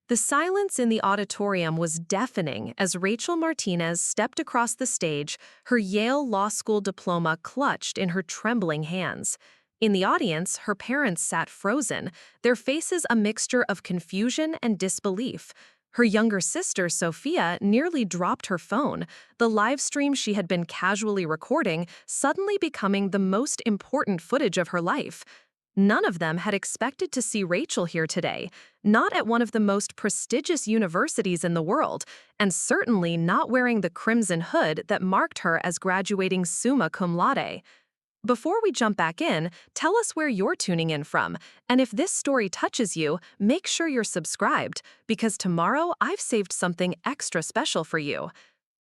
The silence in the auditorium was deafening as Rachel Martinez stepped across the stage, her Yale Law School diploma clutched in her trembling hands. In the audience, her parents sat frozen, their faces a mixture of confusion and disbelief. Her younger sister, Sophia, nearly dropped her phone, the live stream she had been casually recording suddenly becoming the most important footage of her life. None of them had expected to see Rachel here today, not at one of the most prestigious universities in the world, and certainly not wearing the crimson hood that marked her as graduating summa cum laude. Before we jump back in, tell us where you're tuning in from, and if this story touches you, make sure you're subscribed, because tomorrow I've saved something extra special for you.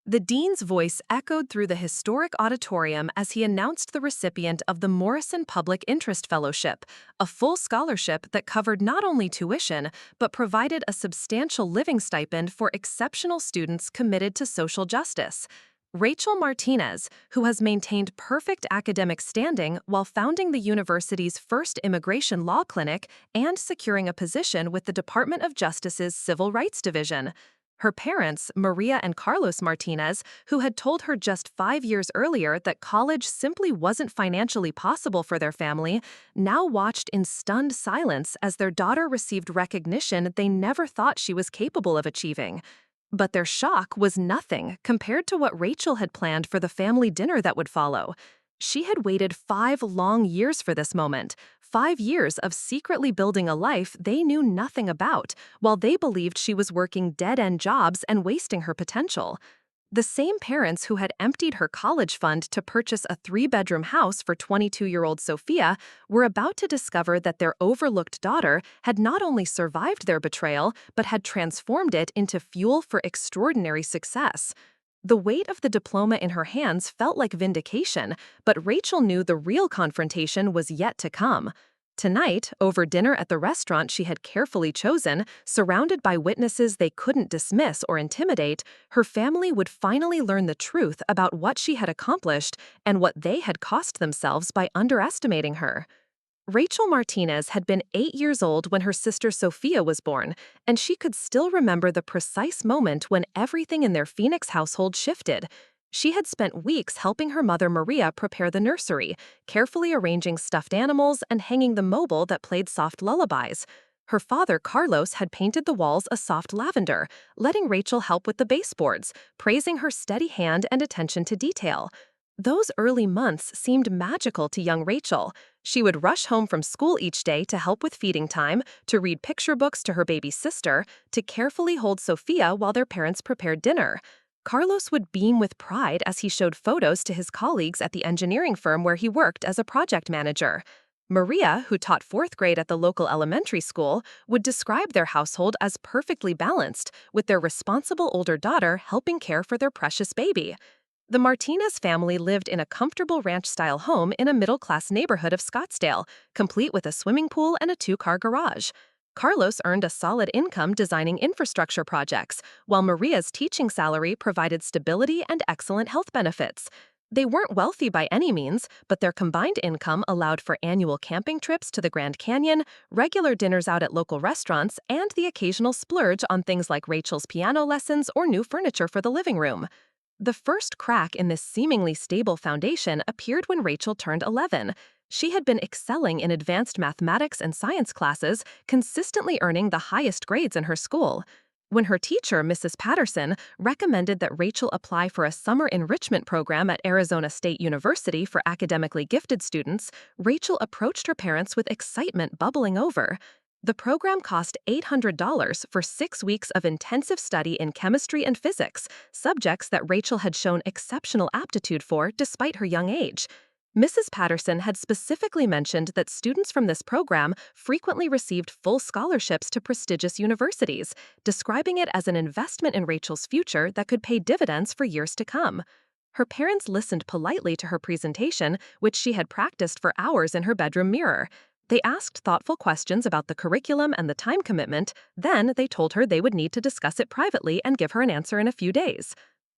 The dean's voice echoed through the historic auditorium as he announced the recipient of the Morrison Public Interest Fellowship, a full scholarship that covered not only tuition, but provided a substantial living stipend for exceptional students committed to social justice. Rachel Martinez, who has maintained perfect academic standing while founding the university's first immigration law clinic and securing a position with the Department of Justice's Civil Rights Division. Her parents, Maria and Carlos Martinez, who had told her just 5 years earlier that college simply wasn't financially possible for their family, now watched in stunned silence as their daughter received recognition they never thought she was capable of achieving. But their shock was nothing compared to what Rachel had planned for the family dinner that would follow. She had waited 5 long years for this moment, 5 years of secretly building a life they knew nothing about, while they believed she was working dead-end jobs and wasting her potential. The same parents who had emptied her college fund to purchase a 3-bedroom house for 22-year-old Sophia were about to discover that their overlooked daughter had not only survived their betrayal, but had transformed it into fuel for extraordinary success. The weight of the diploma in her hands felt like vindication, but Rachel knew the real confrontation was yet to come. Tonight, over dinner at the restaurant she had carefully chosen, surrounded by witnesses they couldn't dismiss or intimidate, her family would finally learn the truth about what she had accomplished and what they had cost themselves by underestimating her. Rachel Martinez had been 8 years old when her sister Sophia was born, and she could still remember the precise moment when everything in their Phoenix household shifted. She had spent weeks helping her mother Maria prepare the nursery, carefully arranging stuffed animals and hanging the mobile that played soft lullabies. Her father, Carlos, had painted the walls a soft lavender, letting Rachel help with the baseboards, praising her steady hand and attention to detail. Those early months seemed magical to young Rachel. She would rush home from school each day to help with feeding time, to read picture books to her baby sister, to carefully hold Sophia while their parents prepared dinner. Carlos would beam with pride as he showed photos to his colleagues at the engineering firm where he worked as a project manager. Maria, who taught 4th grade at the local elementary school, would describe their household as perfectly balanced, with their responsible older daughter helping care for their precious baby. The Martinez family lived in a comfortable ranch-style home in a middle-class neighborhood of Scottsdale, complete with a swimming pool and a 2-car garage. Carlos earned a solid income designing infrastructure projects, while Maria's teaching salary provided stability and excellent health benefits. They weren't wealthy by any means, but their combined income allowed for annual camping trips to the Grand Canyon, regular dinners out at local restaurants, and the occasional splurge on things like Rachel's piano lessons or new furniture for the living room. The first crack in this seemingly stable foundation appeared when Rachel turned 11. She had been excelling in advanced mathematics and science classes, consistently earning the highest grades in her school. When her teacher, Mrs. Patterson, recommended that Rachel apply for a summer enrichment program at Arizona State University for academically gifted students, Rachel approached her parents with excitement bubbling over. The program cost $800 for 6 weeks of intensive study in chemistry and physics, subjects that Rachel had shown exceptional aptitude for despite her young age. Mrs. Patterson had specifically mentioned that students from this program frequently received full scholarships to prestigious universities, describing it as an investment in Rachel's future that could pay dividends for years to come. Her parents listened politely to her presentation, which she had practiced for hours in her bedroom mirror. They asked thoughtful questions about the curriculum and the time commitment, then they told her they would need to discuss it privately and give her an answer in a few days.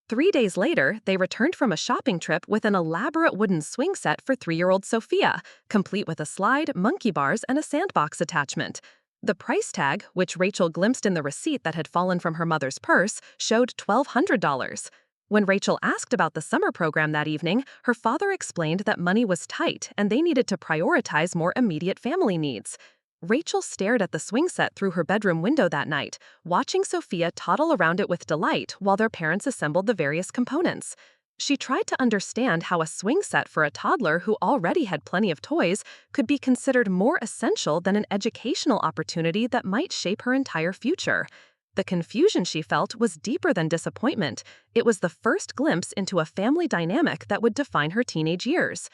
3 days later, they returned from a shopping trip with an elaborate wooden swing set for 3-year-old Sophia, complete with a slide, monkey bars, and a sandbox attachment. The price tag, which Rachel glimpsed in the receipt that had fallen from her mother's purse, showed $1,200. When Rachel asked about the summer program that evening, her father explained that money was tight and they needed to prioritize more immediate family needs. Rachel stared at the swing set through her bedroom window that night, watching Sophia toddle around it with delight while their parents assembled the various components. She tried to understand how a swing set for a toddler who already had plenty of toys could be considered more essential than an educational opportunity that might shape her entire future. The confusion she felt was deeper than disappointment. It was the first glimpse into a family dynamic that would define her teenage years.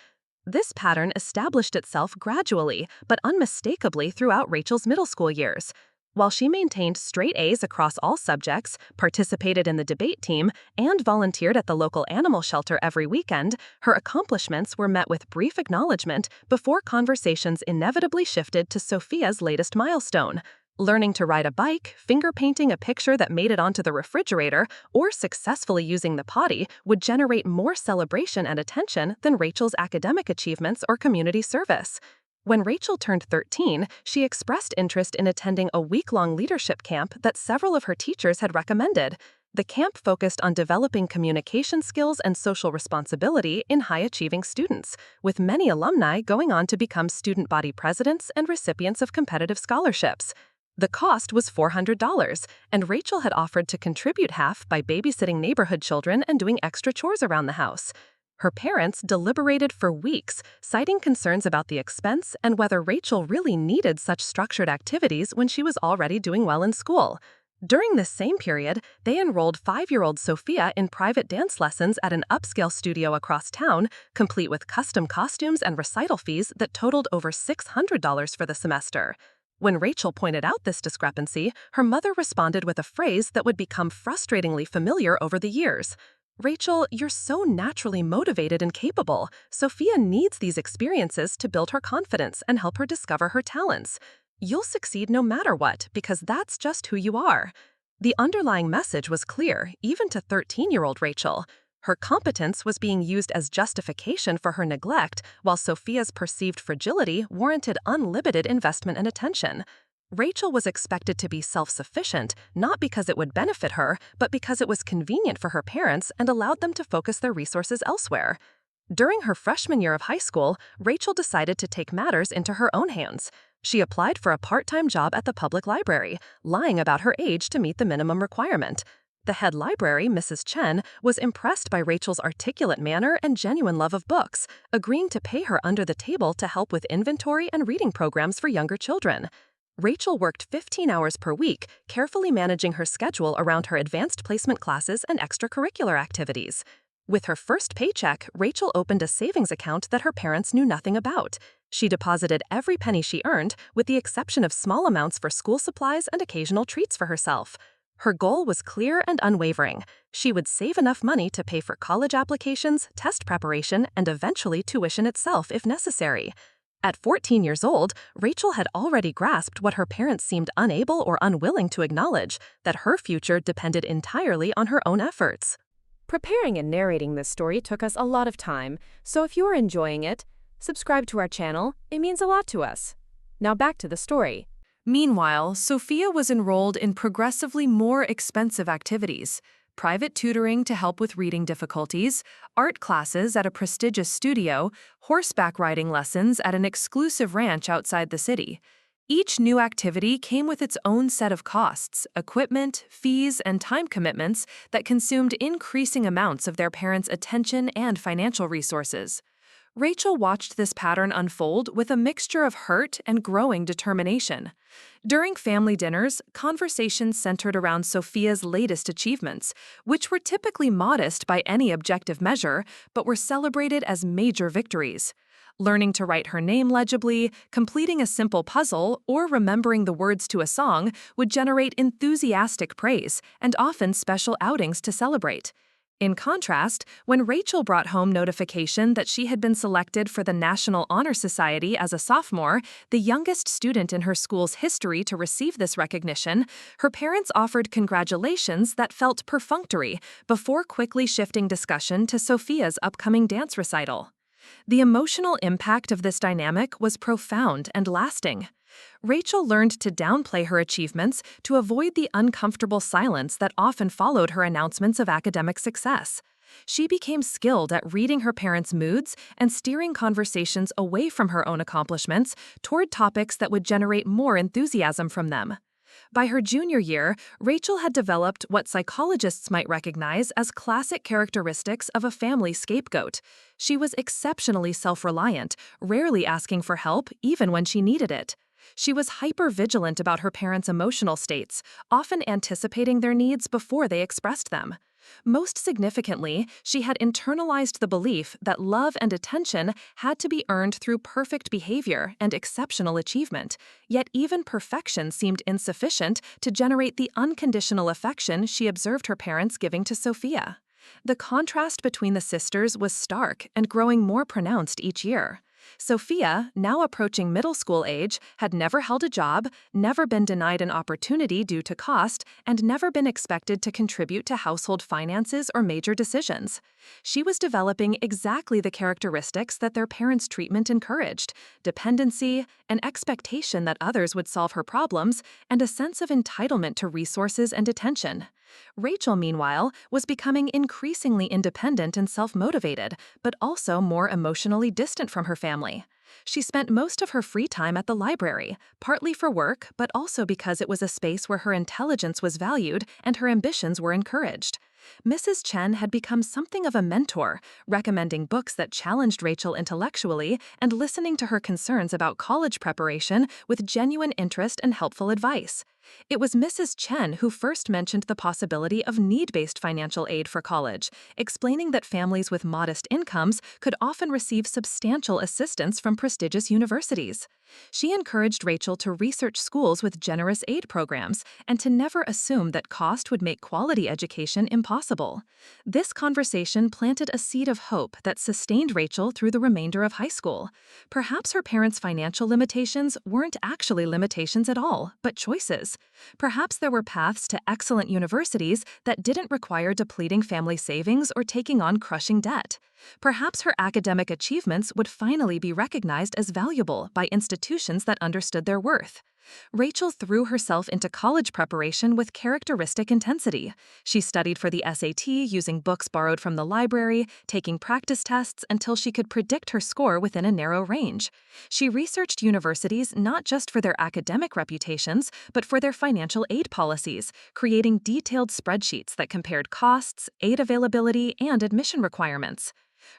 This pattern established itself gradually, but unmistakably throughout Rachel's middle school years. While she maintained straight A's across all subjects, participated in the debate team, and volunteered at the local animal shelter every weekend, her accomplishments were met with brief acknowledgement before conversations inevitably shifted to Sophia's latest milestone. Learning to ride a bike, finger painting a picture that made it onto the refrigerator, or successfully using the potty would generate more celebration and attention than Rachel's academic achievements or community service. When Rachel turned 13, she expressed interest in attending a week-long leadership camp that several of her teachers had recommended. The camp focused on developing communication skills and social responsibility in high-achieving students, with many alumni going on to become student body presidents and recipients of competitive scholarships. The cost was $400, and Rachel had offered to contribute half by babysitting neighborhood children and doing extra chores around the house. Her parents deliberated for weeks, citing concerns about the expense and whether Rachel really needed such structured activities when she was already doing well in school. During this same period, they enrolled 5-year-old Sophia in private dance lessons at an upscale studio across town, complete with custom costumes and recital fees that totaled over $600 for the semester. When Rachel pointed out this discrepancy, her mother responded with a phrase that would become frustratingly familiar over the years. "Rachel, you're so naturally motivated and capable. Sophia needs these experiences to build her confidence and help her discover her talents. You'll succeed no matter what, because that's just who you are." The underlying message was clear, even to 13-year-old Rachel. Her competence was being used as justification for her neglect, while Sophia's perceived fragility warranted unlimited investment and attention. Rachel was expected to be self-sufficient, not because it would benefit her, but because it was convenient for her parents and allowed them to focus their resources elsewhere. During her freshman year of high school, Rachel decided to take matters into her own hands. She applied for a part-time job at the public library, lying about her age to meet the minimum requirement. The head library, Mrs. Chen, was impressed by Rachel's articulate manner and genuine love of books, agreeing to pay her under the table to help with inventory and reading programs for younger children. Rachel worked 15 hours per week, carefully managing her schedule around her advanced placement classes and extracurricular activities. With her first paycheck, Rachel opened a savings account that her parents knew nothing about. She deposited every penny she earned, with the exception of small amounts for school supplies and occasional treats for herself. Her goal was clear and unwavering. She would save enough money to pay for college applications, test preparation, and eventually tuition itself if necessary. At 14 years old, Rachel had already grasped what her parents seemed unable or unwilling to acknowledge, that her future depended entirely on her own efforts. Preparing and narrating this story took us a lot of time, so if you are enjoying it, subscribe to our channel. It means a lot to us. Now back to the story. Meanwhile, Sophia was enrolled in progressively more expensive activities: private tutoring to help with reading difficulties, art classes at a prestigious studio, horseback riding lessons at an exclusive ranch outside the city. Each new activity came with its own set of costs, equipment, fees, and time commitments that consumed increasing amounts of their parents' attention and financial resources. Rachel watched this pattern unfold with a mixture of hurt and growing determination. During family dinners, conversations centered around Sophia's latest achievements, which were typically modest by any objective measure, but were celebrated as major victories. Learning to write her name legibly, completing a simple puzzle, or remembering the words to a song would generate enthusiastic praise and often special outings to celebrate. In contrast, when Rachel brought home notification that she had been selected for the National Honor Society as a sophomore, the youngest student in her school's history to receive this recognition, her parents offered congratulations that felt perfunctory before quickly shifting discussion to Sophia's upcoming dance recital. The emotional impact of this dynamic was profound and lasting. Rachel learned to downplay her achievements to avoid the uncomfortable silence that often followed her announcements of academic success. She became skilled at reading her parents' moods and steering conversations away from her own accomplishments toward topics that would generate more enthusiasm from them. By her junior year, Rachel had developed what psychologists might recognize as classic characteristics of a family scapegoat. She was exceptionally self-reliant, rarely asking for help even when she needed it. She was hyper-vigilant about her parents' emotional states, often anticipating their needs before they expressed them. Most significantly, she had internalized the belief that love and attention had to be earned through perfect behavior and exceptional achievement, yet even perfection seemed insufficient to generate the unconditional affection she observed her parents giving to Sophia. The contrast between the sisters was stark and growing more pronounced each year. Sophia, now approaching middle school age, had never held a job, never been denied an opportunity due to cost, and never been expected to contribute to household finances or major decisions. She was developing exactly the characteristics that their parents' treatment encouraged: dependency, an expectation that others would solve her problems, and a sense of entitlement to resources and attention. Rachel, meanwhile, was becoming increasingly independent and self-motivated, but also more emotionally distant from her family. She spent most of her free time at the library, partly for work, but also because it was a space where her intelligence was valued and her ambitions were encouraged. Mrs. Chen had become something of a mentor, recommending books that challenged Rachel intellectually and listening to her concerns about college preparation with genuine interest and helpful advice. It was Mrs. Chen who first mentioned the possibility of need-based financial aid for college, explaining that families with modest incomes could often receive substantial assistance from prestigious universities. She encouraged Rachel to research schools with generous aid programs and to never assume that cost would make quality education impossible. This conversation planted a seed of hope that sustained Rachel through the remainder of high school. Perhaps her parents' financial limitations weren't actually limitations at all, but choices. Perhaps there were paths to excellent universities that didn't require depleting family savings or taking on crushing debt. Perhaps her academic achievements would finally be recognized as valuable by institutions that understood their worth. Rachel threw herself into college preparation with characteristic intensity. She studied for the SAT using books borrowed from the library, taking practice tests until she could predict her score within a narrow range. She researched universities not just for their academic reputations, but for their financial aid policies, creating detailed spreadsheets that compared costs, aid availability, and admission requirements.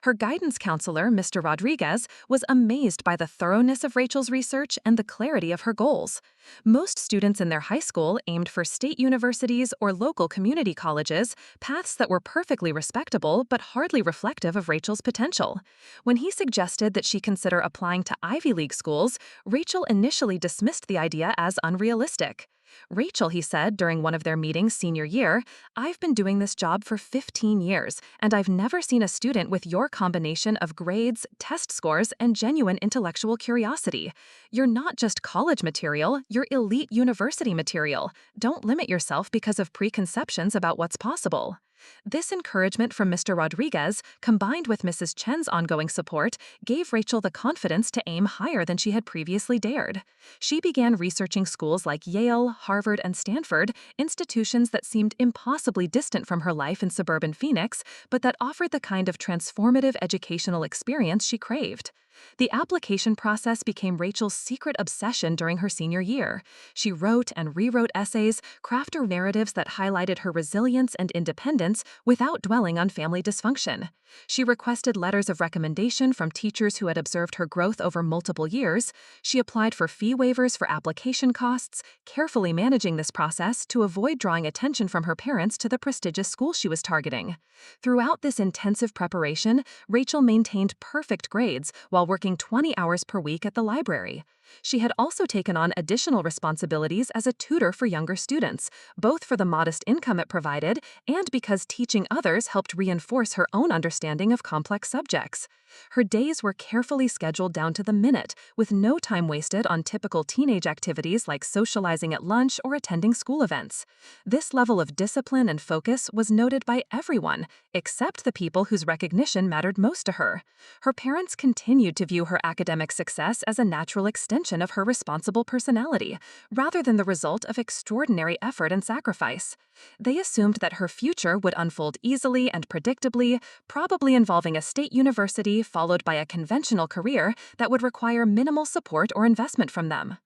Her guidance counselor, Mr. Rodriguez, was amazed by the thoroughness of Rachel's research and the clarity of her goals. Most students in their high school aimed for state universities or local community colleges, paths that were perfectly respectable but hardly reflective of Rachel's potential. When he suggested that she consider applying to Ivy League schools, Rachel initially dismissed the idea as unrealistic. Rachel, he said during one of their meetings senior year, "I've been doing this job for 15 years, and I've never seen a student with your combination of grades, test scores, and genuine intellectual curiosity. You're not just college material, you're elite university material. Don't limit yourself because of preconceptions about what's possible." This encouragement from Mr. Rodriguez, combined with Mrs. Chen's ongoing support, gave Rachel the confidence to aim higher than she had previously dared. She began researching schools like Yale, Harvard, and Stanford, institutions that seemed impossibly distant from her life in suburban Phoenix, but that offered the kind of transformative educational experience she craved. The application process became Rachel's secret obsession during her senior year. She wrote and rewrote essays, crafting narratives that highlighted her resilience and independence without dwelling on family dysfunction. She requested letters of recommendation from teachers who had observed her growth over multiple years. She applied for fee waivers for application costs, carefully managing this process to avoid drawing attention from her parents to the prestigious school she was targeting. Throughout this intensive preparation, Rachel maintained perfect grades while working 20 hours per week at the library. She had also taken on additional responsibilities as a tutor for younger students, both for the modest income it provided and because teaching others helped reinforce her own understanding of complex subjects. Her days were carefully scheduled down to the minute, with no time wasted on typical teenage activities like socializing at lunch or attending school events. This level of discipline and focus was noted by everyone, except the people whose recognition mattered most to her. Her parents continued to view her academic success as a natural extension extension of her responsible personality, rather than the result of extraordinary effort and sacrifice. They assumed that her future would unfold easily and predictably, probably involving a state university followed by a conventional career that would require minimal support or investment from them.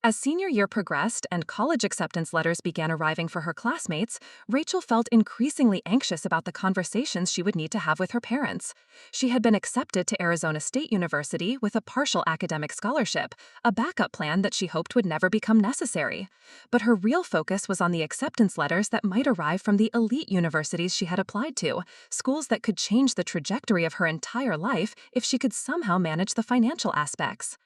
As senior year progressed and college acceptance letters began arriving for her classmates, Rachel felt increasingly anxious about the conversations she would need to have with her parents. She had been accepted to Arizona State University with a partial academic scholarship, a backup plan that she hoped would never become necessary. But her real focus was on the acceptance letters that might arrive from the elite universities she had applied to, schools that could change the trajectory of her entire life if she could somehow manage the financial aspects.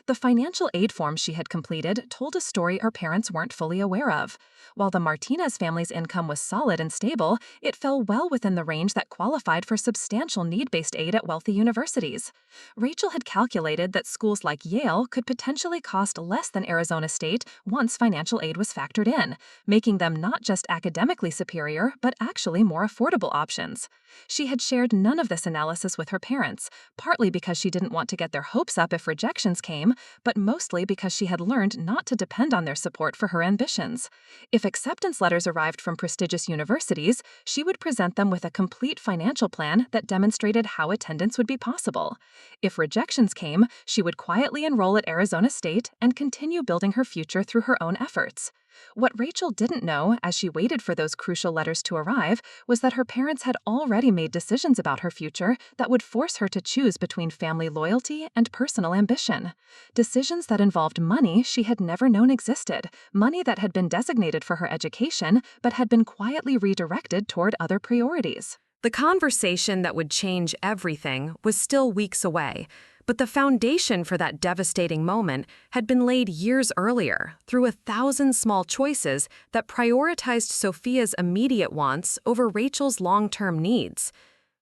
The financial aid forms she had completed told a story her parents weren't fully aware of. While the Martinez family's income was solid and stable, it fell well within the range that qualified for substantial need-based aid at wealthy universities. Rachel had calculated that schools like Yale could potentially cost less than Arizona State once financial aid was factored in, making them not just academically superior, but actually more affordable options. She had shared none of this analysis with her parents, partly because she didn't want to get their hopes up if rejections came, but mostly because she had learned not to depend on their support for her ambitions. If acceptance letters arrived from prestigious universities, she would present them with a complete financial plan that demonstrated how attendance would be possible. If rejections came, she would quietly enroll at Arizona State and continue building her future through her own efforts. What Rachel didn't know, as she waited for those crucial letters to arrive, was that her parents had already made decisions about her future that would force her to choose between family loyalty and personal ambition. Decisions that involved money she had never known existed, money that had been designated for her education but had been quietly redirected toward other priorities. The conversation that would change everything was still weeks away, but the foundation for that devastating moment had been laid years earlier through 1,000 small choices that prioritized Sophia's immediate wants over Rachel's long-term needs.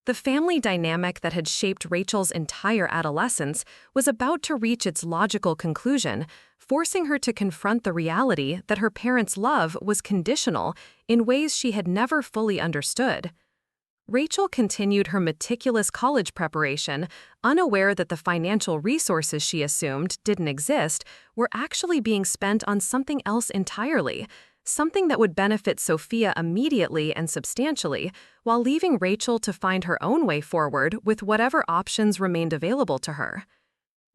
The family dynamic that had shaped Rachel's entire adolescence was about to reach its logical conclusion, forcing her to confront the reality that her parents' love was conditional in ways she had never fully understood. Rachel continued her meticulous college preparation, unaware that the financial resources she assumed didn't exist were actually being spent on something else entirely, something that would benefit Sophia immediately and substantially, while leaving Rachel to find her own way forward with whatever options remained available to her.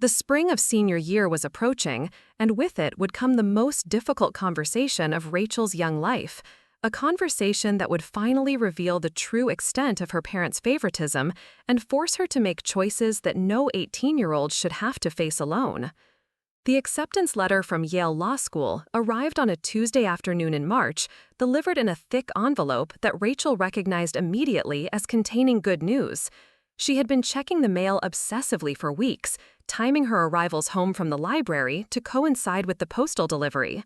The spring of senior year was approaching, and with it would come the most difficult conversation of Rachel's young life, a conversation that would finally reveal the true extent of her parents' favoritism and force her to make choices that no 18-year-old should have to face alone. The acceptance letter from Yale Law School arrived on a Tuesday afternoon in March, delivered in a thick envelope that Rachel recognized immediately as containing good news. She had been checking the mail obsessively for weeks, timing her arrivals home from the library to coincide with the postal delivery.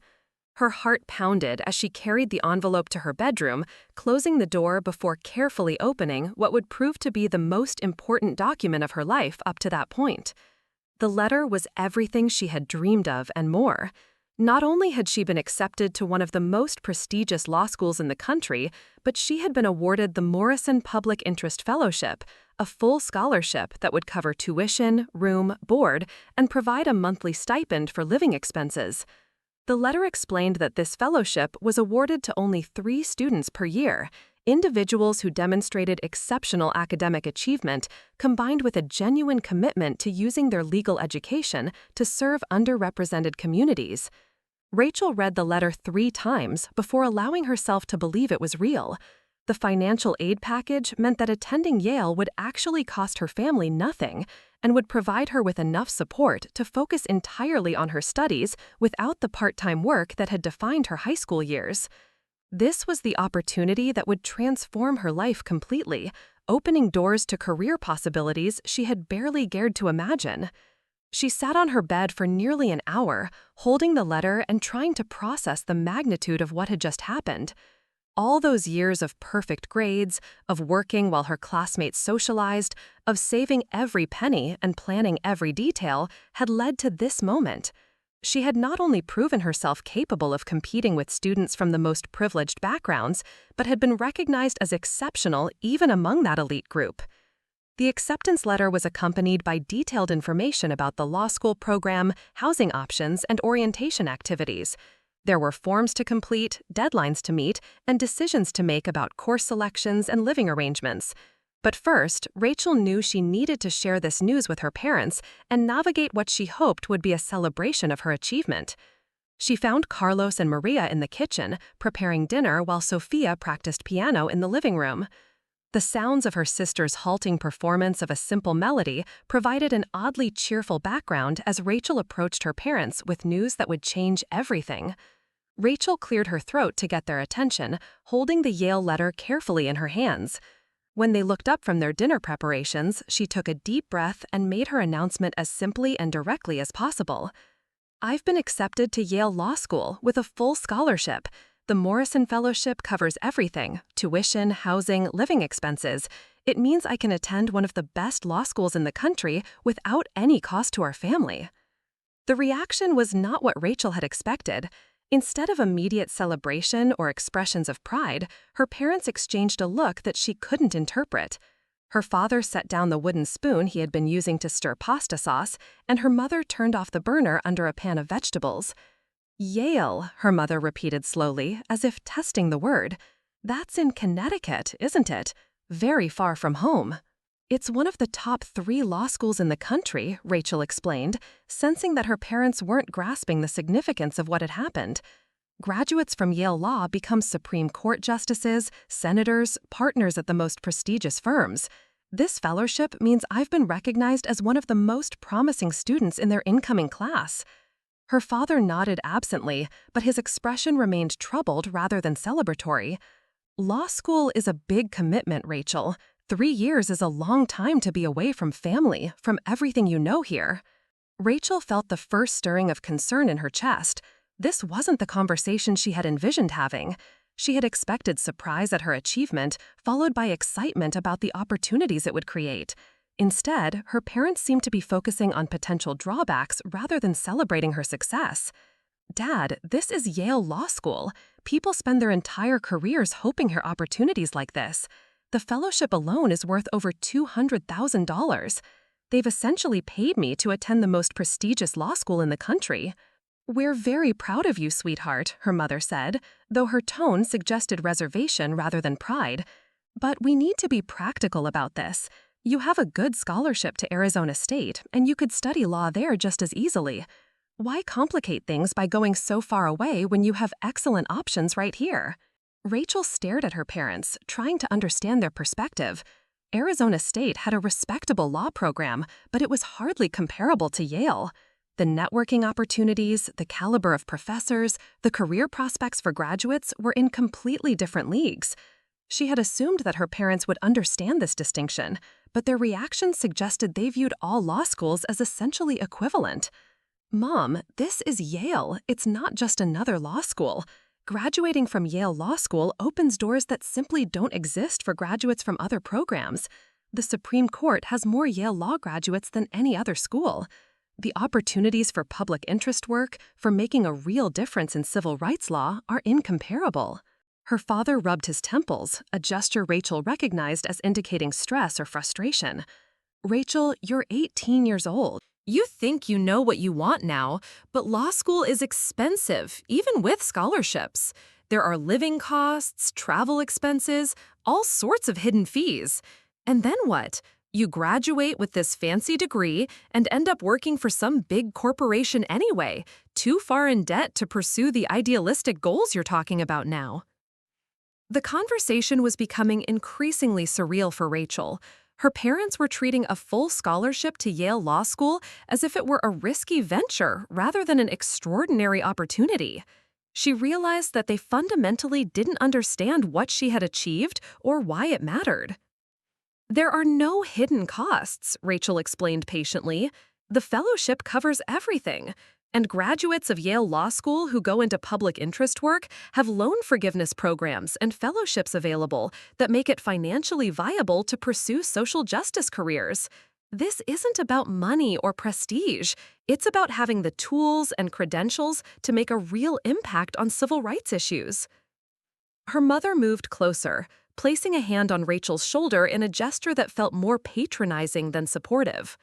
Her heart pounded as she carried the envelope to her bedroom, closing the door before carefully opening what would prove to be the most important document of her life up to that point. The letter was everything she had dreamed of and more. Not only had she been accepted to one of the most prestigious law schools in the country, but she had been awarded the Morrison Public Interest Fellowship, a full scholarship that would cover tuition, room, board, and provide a monthly stipend for living expenses. The letter explained that this fellowship was awarded to only 3 students per year, individuals who demonstrated exceptional academic achievement combined with a genuine commitment to using their legal education to serve underrepresented communities. Rachel read the letter 3 times before allowing herself to believe it was real. The financial aid package meant that attending Yale would actually cost her family nothing and would provide her with enough support to focus entirely on her studies without the part-time work that had defined her high school years. This was the opportunity that would transform her life completely, opening doors to career possibilities she had barely dared to imagine. She sat on her bed for nearly an hour, holding the letter and trying to process the magnitude of what had just happened. All those years of perfect grades, of working while her classmates socialized, of saving every penny and planning every detail had led to this moment. She had not only proven herself capable of competing with students from the most privileged backgrounds, but had been recognized as exceptional even among that elite group. The acceptance letter was accompanied by detailed information about the law school program, housing options, and orientation activities. There were forms to complete, deadlines to meet, and decisions to make about course selections and living arrangements. But first, Rachel knew she needed to share this news with her parents and navigate what she hoped would be a celebration of her achievement. She found Carlos and Maria in the kitchen, preparing dinner while Sophia practiced piano in the living room. The sounds of her sister's halting performance of a simple melody provided an oddly cheerful background as Rachel approached her parents with news that would change everything. Rachel cleared her throat to get their attention, holding the Yale letter carefully in her hands. When they looked up from their dinner preparations, she took a deep breath and made her announcement as simply and directly as possible. "I've been accepted to Yale Law School with a full scholarship. The Morrison Fellowship covers everything: tuition, housing, living expenses. It means I can attend one of the best law schools in the country without any cost to our family." The reaction was not what Rachel had expected. Instead of immediate celebration or expressions of pride, her parents exchanged a look that she couldn't interpret. Her father set down the wooden spoon he had been using to stir pasta sauce, and her mother turned off the burner under a pan of vegetables. "Yale," her mother repeated slowly, as if testing the word. "That's in Connecticut, isn't it? Very far from home." "It's one of the top 3 law schools in the country," Rachel explained, sensing that her parents weren't grasping the significance of what had happened. "Graduates from Yale Law become Supreme Court justices, senators, partners at the most prestigious firms. This fellowship means I've been recognized as one of the most promising students in their incoming class." Her father nodded absently, but his expression remained troubled rather than celebratory. "Law school is a big commitment, Rachel. 3 years is a long time to be away from family, from everything you know here." Rachel felt the first stirring of concern in her chest. This wasn't the conversation she had envisioned having. She had expected surprise at her achievement, followed by excitement about the opportunities it would create. Instead, her parents seemed to be focusing on potential drawbacks rather than celebrating her success. "Dad, this is Yale Law School. People spend their entire careers hoping for opportunities like this. The fellowship alone is worth over $200,000. They've essentially paid me to attend the most prestigious law school in the country." "We're very proud of you, sweetheart," her mother said, though her tone suggested reservation rather than pride. "But we need to be practical about this. You have a good scholarship to Arizona State, and you could study law there just as easily. Why complicate things by going so far away when you have excellent options right here?" Rachel stared at her parents, trying to understand their perspective. Arizona State had a respectable law program, but it was hardly comparable to Yale. The networking opportunities, the caliber of professors, the career prospects for graduates were in completely different leagues. She had assumed that her parents would understand this distinction, but their reactions suggested they viewed all law schools as essentially equivalent. "Mom, this is Yale. It's not just another law school. Graduating from Yale Law School opens doors that simply don't exist for graduates from other programs. The Supreme Court has more Yale Law graduates than any other school. The opportunities for public interest work, for making a real difference in civil rights law, are incomparable." Her father rubbed his temples, a gesture Rachel recognized as indicating stress or frustration. "Rachel, you're 18 years old. You think you know what you want now, but law school is expensive, even with scholarships. There are living costs, travel expenses, all sorts of hidden fees. And then what? You graduate with this fancy degree and end up working for some big corporation anyway, too far in debt to pursue the idealistic goals you're talking about now." The conversation was becoming increasingly surreal for Rachel. Her parents were treating a full scholarship to Yale Law School as if it were a risky venture rather than an extraordinary opportunity. She realized that they fundamentally didn't understand what she had achieved or why it mattered. "There are no hidden costs," Rachel explained patiently. "The fellowship covers everything. And graduates of Yale Law School who go into public interest work have loan forgiveness programs and fellowships available that make it financially viable to pursue social justice careers. This isn't about money or prestige. It's about having the tools and credentials to make a real impact on civil rights issues." Her mother moved closer, placing a hand on Rachel's shoulder in a gesture that felt more patronizing than supportive.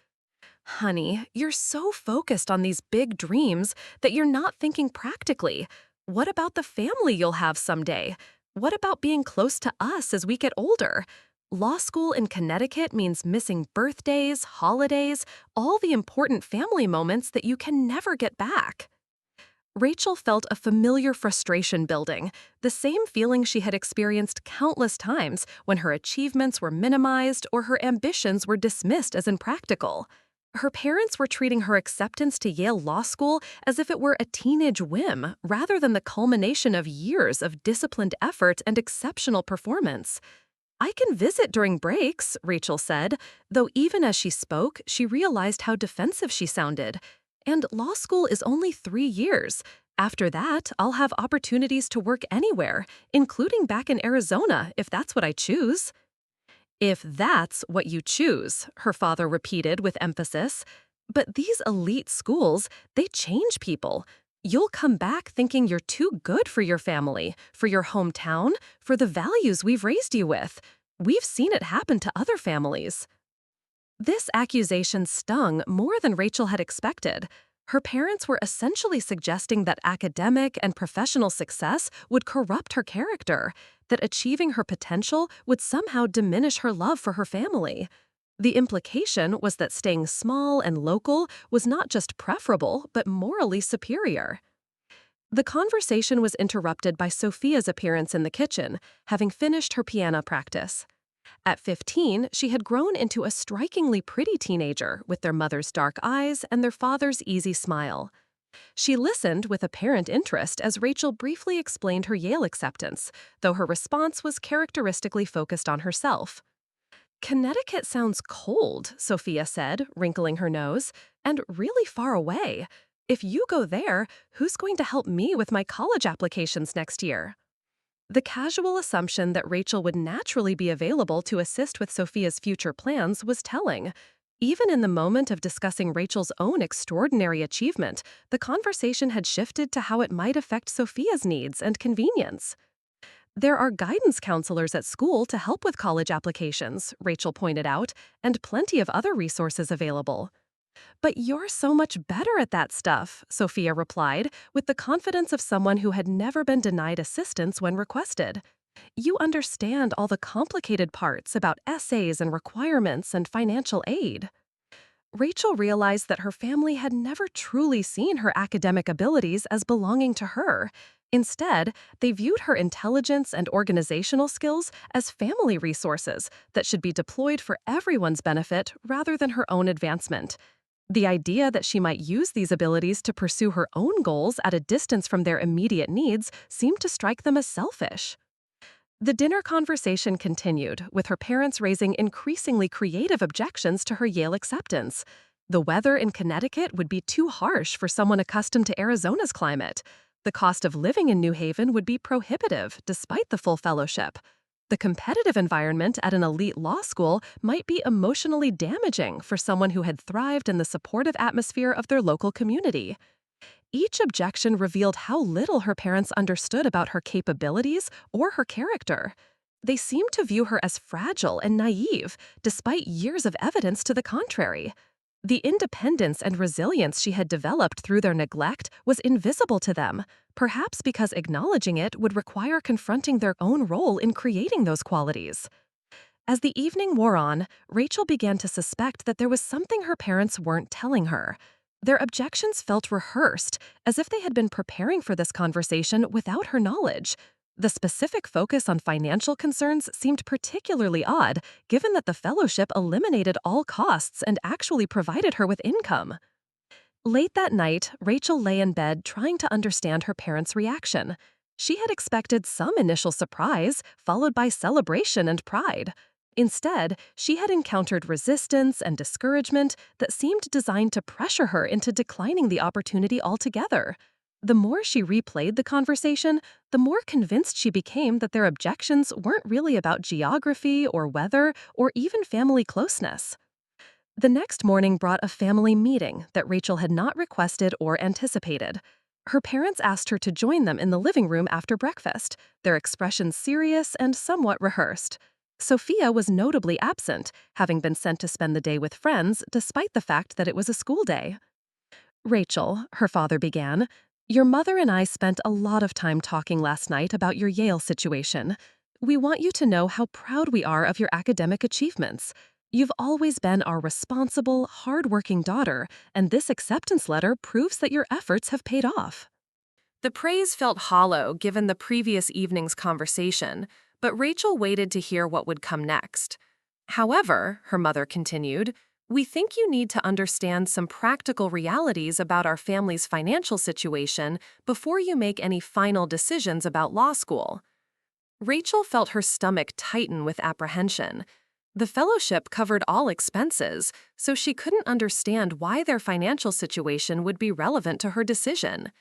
Honey, you're so focused on these big dreams that you're not thinking practically. What about the family you'll have someday? What about being close to us as we get older? Law school in Connecticut means missing birthdays, holidays, all the important family moments that you can never get back. Rachel felt a familiar frustration building, the same feeling she had experienced countless times when her achievements were minimized or her ambitions were dismissed as impractical. Her parents were treating her acceptance to Yale Law School as if it were a teenage whim, rather than the culmination of years of disciplined effort and exceptional performance. "I can visit during breaks," Rachel said, though even as she spoke, she realized how defensive she sounded. "And law school is only 3 years. After that, I'll have opportunities to work anywhere, including back in Arizona, if that's what I choose." "If that's what you choose," her father repeated with emphasis. "But these elite schools, they change people. You'll come back thinking you're too good for your family, for your hometown, for the values we've raised you with. We've seen it happen to other families." This accusation stung more than Rachel had expected. Her parents were essentially suggesting that academic and professional success would corrupt her character, that achieving her potential would somehow diminish her love for her family. The implication was that staying small and local was not just preferable, but morally superior. The conversation was interrupted by Sophia's appearance in the kitchen, having finished her piano practice. At 15, she had grown into a strikingly pretty teenager with their mother's dark eyes and their father's easy smile. She listened with apparent interest as Rachel briefly explained her Yale acceptance, though her response was characteristically focused on herself. "Connecticut sounds cold," Sophia said, wrinkling her nose, "and really far away. If you go there, who's going to help me with my college applications next year?" The casual assumption that Rachel would naturally be available to assist with Sophia's future plans was telling. Even in the moment of discussing Rachel's own extraordinary achievement, the conversation had shifted to how it might affect Sophia's needs and convenience. "There are guidance counselors at school to help with college applications," Rachel pointed out, "and plenty of other resources available." "But you're so much better at that stuff," Sophia replied, with the confidence of someone who had never been denied assistance when requested. "You understand all the complicated parts about essays and requirements and financial aid." Rachel realized that her family had never truly seen her academic abilities as belonging to her. Instead, they viewed her intelligence and organizational skills as family resources that should be deployed for everyone's benefit rather than her own advancement. The idea that she might use these abilities to pursue her own goals at a distance from their immediate needs seemed to strike them as selfish. The dinner conversation continued, with her parents raising increasingly creative objections to her Yale acceptance. The weather in Connecticut would be too harsh for someone accustomed to Arizona's climate. The cost of living in New Haven would be prohibitive, despite the full fellowship. The competitive environment at an elite law school might be emotionally damaging for someone who had thrived in the supportive atmosphere of their local community. Each objection revealed how little her parents understood about her capabilities or her character. They seemed to view her as fragile and naive, despite years of evidence to the contrary. The independence and resilience she had developed through their neglect was invisible to them, perhaps because acknowledging it would require confronting their own role in creating those qualities. As the evening wore on, Rachel began to suspect that there was something her parents weren't telling her. Their objections felt rehearsed, as if they had been preparing for this conversation without her knowledge. The specific focus on financial concerns seemed particularly odd, given that the fellowship eliminated all costs and actually provided her with income. Late that night, Rachel lay in bed trying to understand her parents' reaction. She had expected some initial surprise, followed by celebration and pride. Instead, she had encountered resistance and discouragement that seemed designed to pressure her into declining the opportunity altogether. The more she replayed the conversation, the more convinced she became that their objections weren't really about geography or weather or even family closeness. The next morning brought a family meeting that Rachel had not requested or anticipated. Her parents asked her to join them in the living room after breakfast, their expressions serious and somewhat rehearsed. Sophia was notably absent, having been sent to spend the day with friends despite the fact that it was a school day. Rachel, her father began, your mother and I spent a lot of time talking last night about your Yale situation. We want you to know how proud we are of your academic achievements. You've always been our responsible, hard-working daughter, and this acceptance letter proves that your efforts have paid off. The praise felt hollow given the previous evening's conversation, but Rachel waited to hear what would come next. However, her mother continued, we think you need to understand some practical realities about our family's financial situation before you make any final decisions about law school. Rachel felt her stomach tighten with apprehension. The fellowship covered all expenses, so she couldn't understand why their financial situation would be relevant to her decision.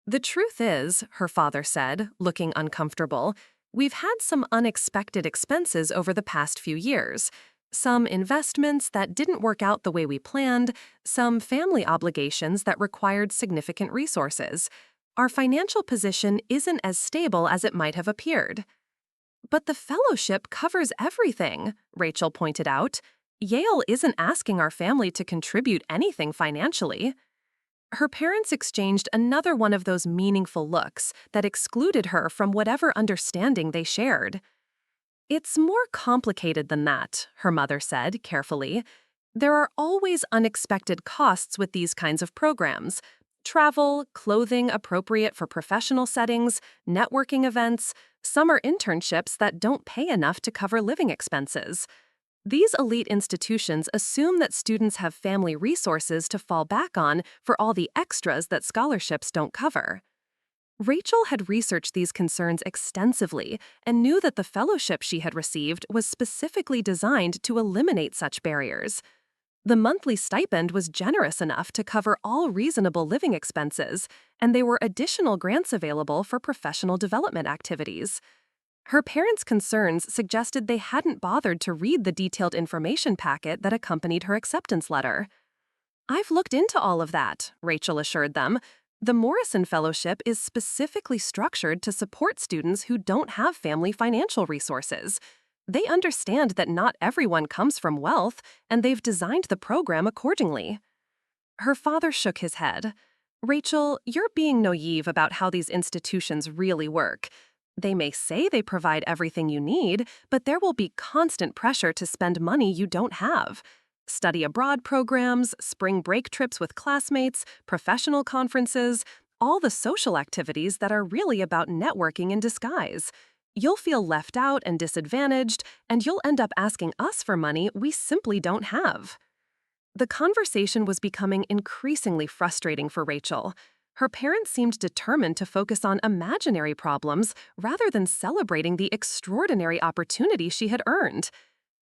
The truth is, her father said, looking uncomfortable, we've had some unexpected expenses over the past few years. Some investments that didn't work out the way we planned, some family obligations that required significant resources. Our financial position isn't as stable as it might have appeared. But the fellowship covers everything, Rachel pointed out. Yale isn't asking our family to contribute anything financially. Her parents exchanged another one of those meaningful looks that excluded her from whatever understanding they shared. It's more complicated than that, her mother said carefully. There are always unexpected costs with these kinds of programs. Travel, clothing appropriate for professional settings, networking events, summer internships that don't pay enough to cover living expenses. These elite institutions assume that students have family resources to fall back on for all the extras that scholarships don't cover. Rachel had researched these concerns extensively and knew that the fellowship she had received was specifically designed to eliminate such barriers. The monthly stipend was generous enough to cover all reasonable living expenses, and there were additional grants available for professional development activities. Her parents' concerns suggested they hadn't bothered to read the detailed information packet that accompanied her acceptance letter. I've looked into all of that, Rachel assured them. The Morrison Fellowship is specifically structured to support students who don't have family financial resources. They understand that not everyone comes from wealth, and they've designed the program accordingly. Her father shook his head. Rachel, you're being naive about how these institutions really work. They may say they provide everything you need, but there will be constant pressure to spend money you don't have. Study abroad programs, spring break trips with classmates, professional conferences, all the social activities that are really about networking in disguise. You'll feel left out and disadvantaged, and you'll end up asking us for money we simply don't have. The conversation was becoming increasingly frustrating for Rachel. Her parents seemed determined to focus on imaginary problems rather than celebrating the extraordinary opportunity she had earned.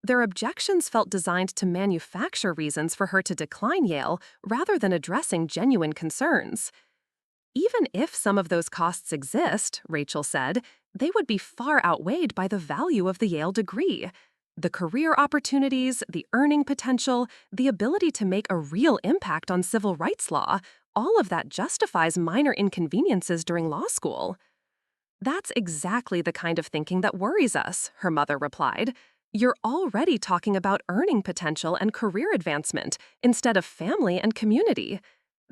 Their objections felt designed to manufacture reasons for her to decline Yale rather than addressing genuine concerns. Even if some of those costs exist, Rachel said, they would be far outweighed by the value of the Yale degree. The career opportunities, the earning potential, the ability to make a real impact on civil rights law, all of that justifies minor inconveniences during law school. That's exactly the kind of thinking that worries us, her mother replied. You're already talking about earning potential and career advancement instead of family and community.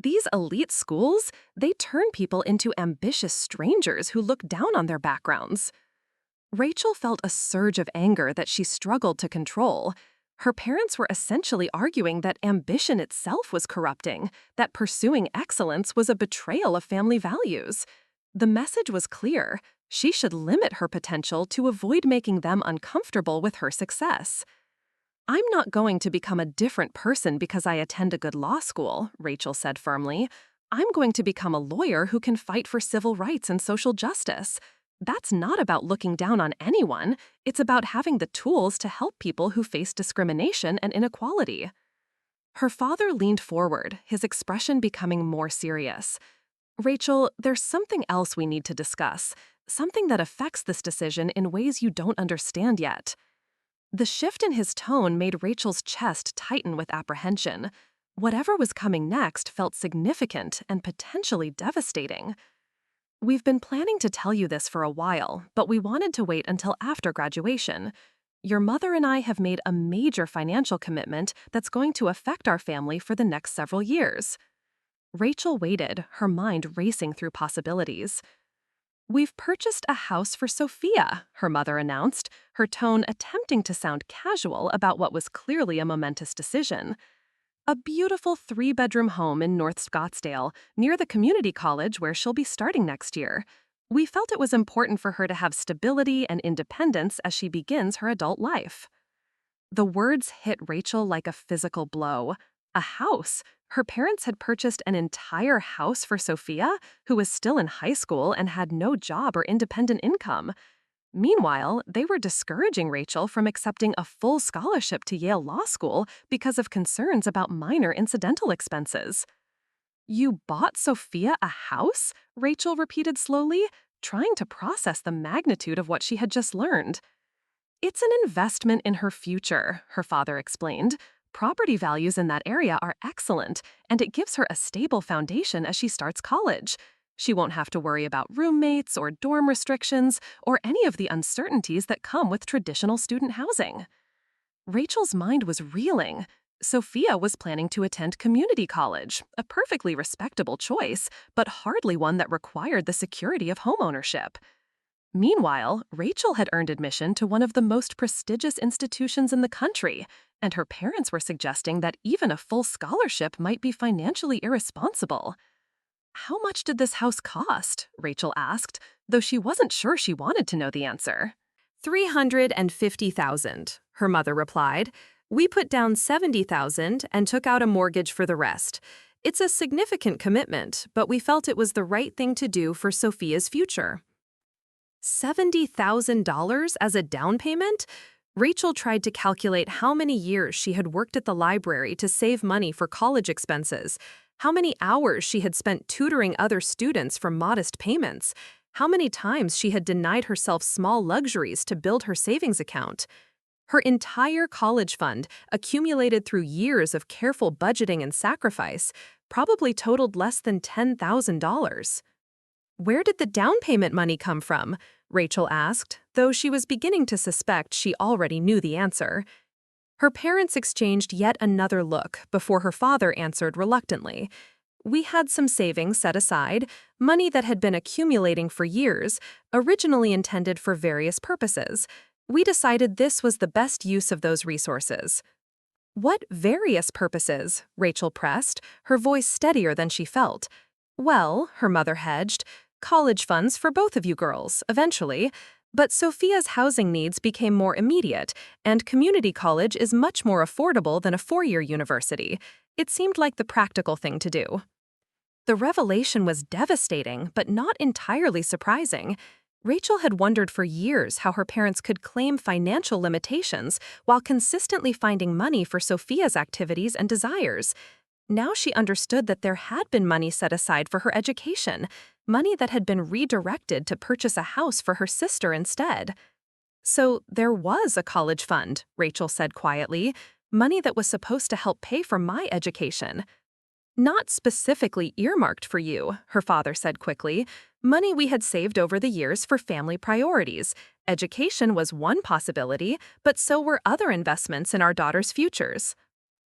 These elite schools, they turn people into ambitious strangers who look down on their backgrounds. Rachel felt a surge of anger that she struggled to control. Her parents were essentially arguing that ambition itself was corrupting, that pursuing excellence was a betrayal of family values. The message was clear. She should limit her potential to avoid making them uncomfortable with her success. I'm not going to become a different person because I attend a good law school, Rachel said firmly. I'm going to become a lawyer who can fight for civil rights and social justice. That's not about looking down on anyone. It's about having the tools to help people who face discrimination and inequality. Her father leaned forward, his expression becoming more serious. Rachel, there's something else we need to discuss, something that affects this decision in ways you don't understand yet. The shift in his tone made Rachel's chest tighten with apprehension. Whatever was coming next felt significant and potentially devastating. We've been planning to tell you this for a while, but we wanted to wait until after graduation. Your mother and I have made a major financial commitment that's going to affect our family for the next several years. Rachel waited, her mind racing through possibilities. We've purchased a house for Sophia, her mother announced, her tone attempting to sound casual about what was clearly a momentous decision. A beautiful 3-bedroom home in North Scottsdale, near the community college where she'll be starting next year. We felt it was important for her to have stability and independence as she begins her adult life. The words hit Rachel like a physical blow. A house. Her parents had purchased an entire house for Sophia, who was still in high school and had no job or independent income. Meanwhile, they were discouraging Rachel from accepting a full scholarship to Yale Law School because of concerns about minor incidental expenses. "You bought Sophia a house?" Rachel repeated slowly, trying to process the magnitude of what she had just learned. "It's an investment in her future," her father explained. "Property values in that area are excellent, and it gives her a stable foundation as she starts college. She won't have to worry about roommates or dorm restrictions or any of the uncertainties that come with traditional student housing." Rachel's mind was reeling. Sophia was planning to attend community college, a perfectly respectable choice, but hardly one that required the security of homeownership. Meanwhile, Rachel had earned admission to one of the most prestigious institutions in the country, and her parents were suggesting that even a full scholarship might be financially irresponsible. "How much did this house cost?" Rachel asked, though she wasn't sure she wanted to know the answer. $350,000, her mother replied. "We put down $70,000 and took out a mortgage for the rest. It's a significant commitment, but we felt it was the right thing to do for Sophia's future." $70,000 as a down payment? Rachel tried to calculate how many years she had worked at the library to save money for college expenses, how many hours she had spent tutoring other students for modest payments, how many times she had denied herself small luxuries to build her savings account. Her entire college fund, accumulated through years of careful budgeting and sacrifice, probably totaled less than $10,000. "Where did the down payment money come from?" Rachel asked, though she was beginning to suspect she already knew the answer. Her parents exchanged yet another look before her father answered reluctantly. "We had some savings set aside, money that had been accumulating for years, originally intended for various purposes. We decided this was the best use of those resources." "What various purposes?" Rachel pressed, her voice steadier than she felt. "Well," her mother hedged, "college funds for both of you girls, eventually. But Sophia's housing needs became more immediate, and community college is much more affordable than a 4-year university. It seemed like the practical thing to do." The revelation was devastating, but not entirely surprising. Rachel had wondered for years how her parents could claim financial limitations while consistently finding money for Sophia's activities and desires. Now she understood that there had been money set aside for her education, money that had been redirected to purchase a house for her sister instead. "So there was a college fund," Rachel said quietly, "money that was supposed to help pay for my education." "Not specifically earmarked for you," her father said quickly. "Money we had saved over the years for family priorities. Education was one possibility, but so were other investments in our daughter's futures."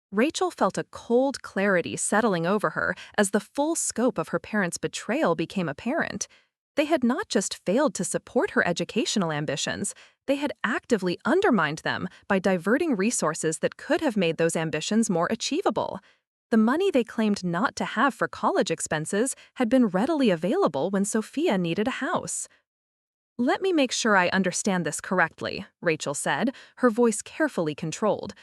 Rachel felt a cold clarity settling over her as the full scope of her parents' betrayal became apparent. They had not just failed to support her educational ambitions, they had actively undermined them by diverting resources that could have made those ambitions more achievable. The money they claimed not to have for college expenses had been readily available when Sophia needed a house. "Let me make sure I understand this correctly," Rachel said, her voice carefully controlled.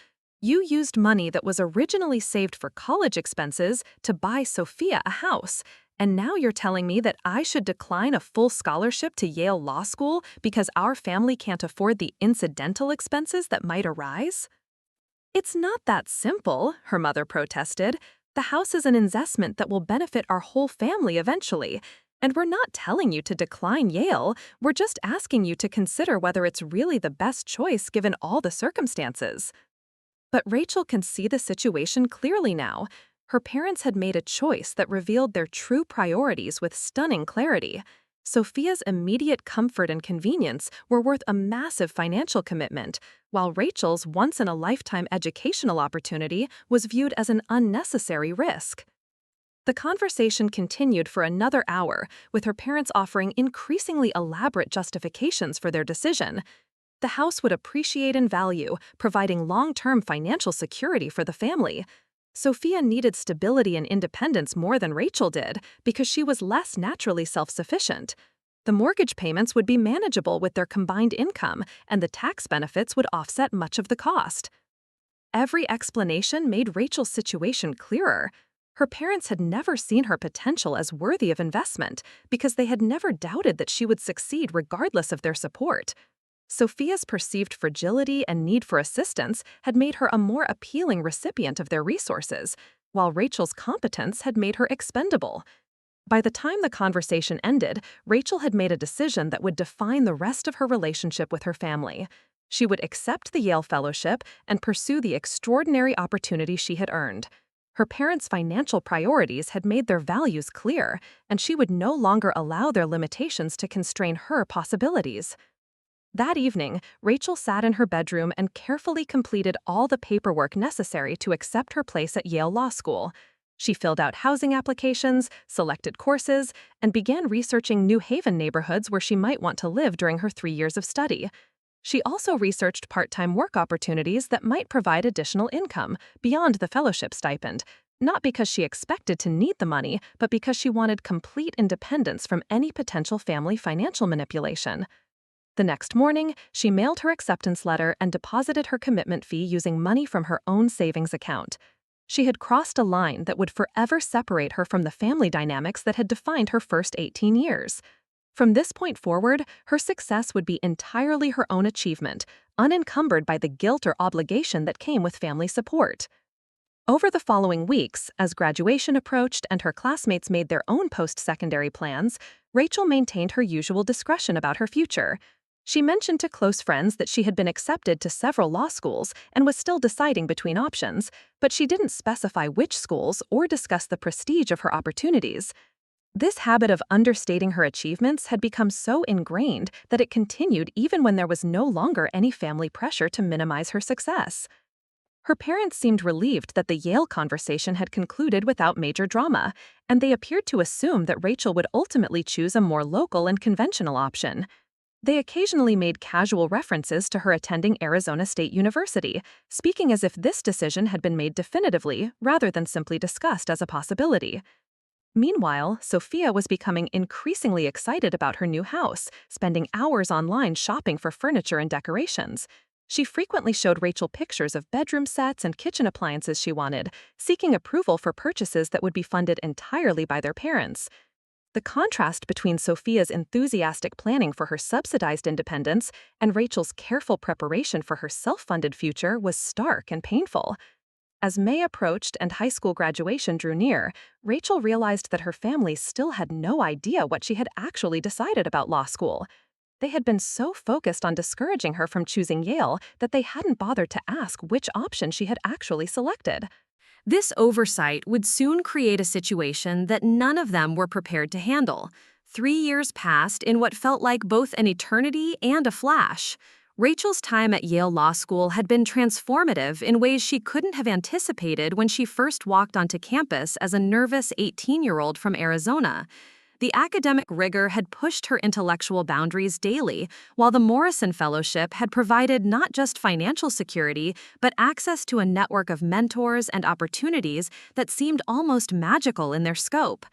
"You used money that was originally saved for college expenses to buy Sophia a house, and now you're telling me that I should decline a full scholarship to Yale Law School because our family can't afford the incidental expenses that might arise?" "It's not that simple," her mother protested. "The house is an investment that will benefit our whole family eventually. And we're not telling you to decline Yale, we're just asking you to consider whether it's really the best choice given all the circumstances." But Rachel can see the situation clearly now. Her parents had made a choice that revealed their true priorities with stunning clarity. Sophia's immediate comfort and convenience were worth a massive financial commitment, while Rachel's once-in-a-lifetime educational opportunity was viewed as an unnecessary risk. The conversation continued for another hour, with her parents offering increasingly elaborate justifications for their decision. The house would appreciate in value, providing long-term financial security for the family. Sophia needed stability and independence more than Rachel did because she was less naturally self-sufficient. The mortgage payments would be manageable with their combined income, and the tax benefits would offset much of the cost. Every explanation made Rachel's situation clearer. Her parents had never seen her potential as worthy of investment because they had never doubted that she would succeed regardless of their support. Sophia's perceived fragility and need for assistance had made her a more appealing recipient of their resources, while Rachel's competence had made her expendable. By the time the conversation ended, Rachel had made a decision that would define the rest of her relationship with her family. She would accept the Yale Fellowship and pursue the extraordinary opportunity she had earned. Her parents' financial priorities had made their values clear, and she would no longer allow their limitations to constrain her possibilities. That evening, Rachel sat in her bedroom and carefully completed all the paperwork necessary to accept her place at Yale Law School. She filled out housing applications, selected courses, and began researching New Haven neighborhoods where she might want to live during her 3 years of study. She also researched part-time work opportunities that might provide additional income beyond the fellowship stipend, not because she expected to need the money, but because she wanted complete independence from any potential family financial manipulation. The next morning, she mailed her acceptance letter and deposited her commitment fee using money from her own savings account. She had crossed a line that would forever separate her from the family dynamics that had defined her first 18 years. From this point forward, her success would be entirely her own achievement, unencumbered by the guilt or obligation that came with family support. Over the following weeks, as graduation approached and her classmates made their own post-secondary plans, Rachel maintained her usual discretion about her future. She mentioned to close friends that she had been accepted to several law schools and was still deciding between options, but she didn't specify which schools or discuss the prestige of her opportunities. This habit of understating her achievements had become so ingrained that it continued even when there was no longer any family pressure to minimize her success. Her parents seemed relieved that the Yale conversation had concluded without major drama, and they appeared to assume that Rachel would ultimately choose a more local and conventional option. They occasionally made casual references to her attending Arizona State University, speaking as if this decision had been made definitively rather than simply discussed as a possibility. Meanwhile, Sophia was becoming increasingly excited about her new house, spending hours online shopping for furniture and decorations. She frequently showed Rachel pictures of bedroom sets and kitchen appliances she wanted, seeking approval for purchases that would be funded entirely by their parents. The contrast between Sophia's enthusiastic planning for her subsidized independence and Rachel's careful preparation for her self-funded future was stark and painful. As May approached and high school graduation drew near, Rachel realized that her family still had no idea what she had actually decided about law school. They had been so focused on discouraging her from choosing Yale that they hadn't bothered to ask which option she had actually selected. This oversight would soon create a situation that none of them were prepared to handle. 3 years passed in what felt like both an eternity and a flash. Rachel's time at Yale Law School had been transformative in ways she couldn't have anticipated when she first walked onto campus as a nervous 18-year-old from Arizona. The academic rigor had pushed her intellectual boundaries daily, while the Morrison Fellowship had provided not just financial security, but access to a network of mentors and opportunities that seemed almost magical in their scope.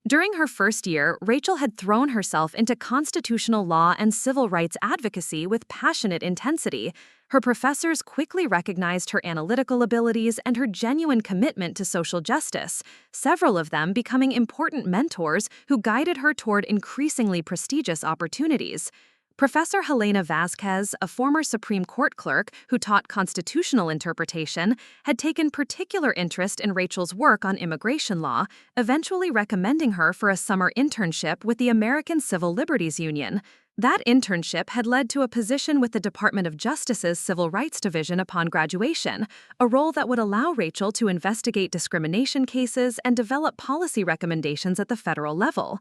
During her first year, Rachel had thrown herself into constitutional law and civil rights advocacy with passionate intensity. Her professors quickly recognized her analytical abilities and her genuine commitment to social justice, several of them becoming important mentors who guided her toward increasingly prestigious opportunities. Professor Helena Vasquez, a former Supreme Court clerk who taught constitutional interpretation, had taken particular interest in Rachel's work on immigration law, eventually recommending her for a summer internship with the American Civil Liberties Union. That internship had led to a position with the Department of Justice's Civil Rights Division upon graduation, a role that would allow Rachel to investigate discrimination cases and develop policy recommendations at the federal level.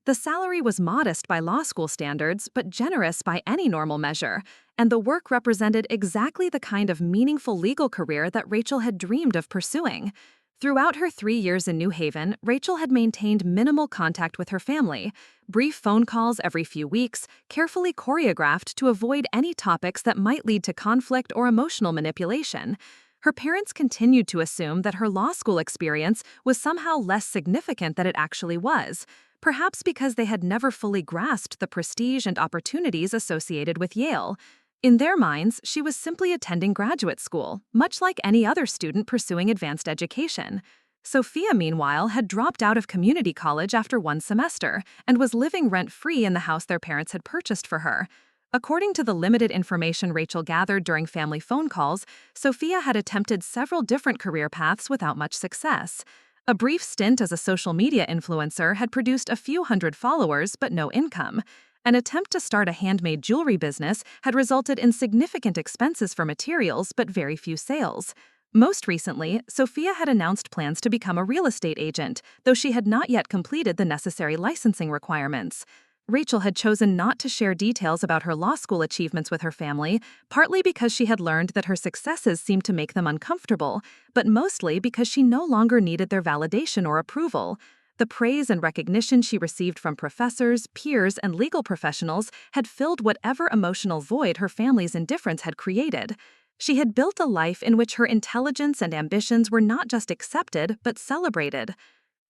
The salary was modest by law school standards, but generous by any normal measure, and the work represented exactly the kind of meaningful legal career that Rachel had dreamed of pursuing. Throughout her 3 years in New Haven, Rachel had maintained minimal contact with her family, brief phone calls every few weeks, carefully choreographed to avoid any topics that might lead to conflict or emotional manipulation. Her parents continued to assume that her law school experience was somehow less significant than it actually was, perhaps because they had never fully grasped the prestige and opportunities associated with Yale. In their minds, she was simply attending graduate school, much like any other student pursuing advanced education. Sophia, meanwhile, had dropped out of community college after 1 semester and was living rent-free in the house their parents had purchased for her. According to the limited information Rachel gathered during family phone calls, Sophia had attempted several different career paths without much success. A brief stint as a social media influencer had produced a few hundred followers but no income. An attempt to start a handmade jewelry business had resulted in significant expenses for materials but very few sales. Most recently, Sophia had announced plans to become a real estate agent, though she had not yet completed the necessary licensing requirements. Rachel had chosen not to share details about her law school achievements with her family, partly because she had learned that her successes seemed to make them uncomfortable, but mostly because she no longer needed their validation or approval. The praise and recognition she received from professors, peers, and legal professionals had filled whatever emotional void her family's indifference had created. She had built a life in which her intelligence and ambitions were not just accepted, but celebrated.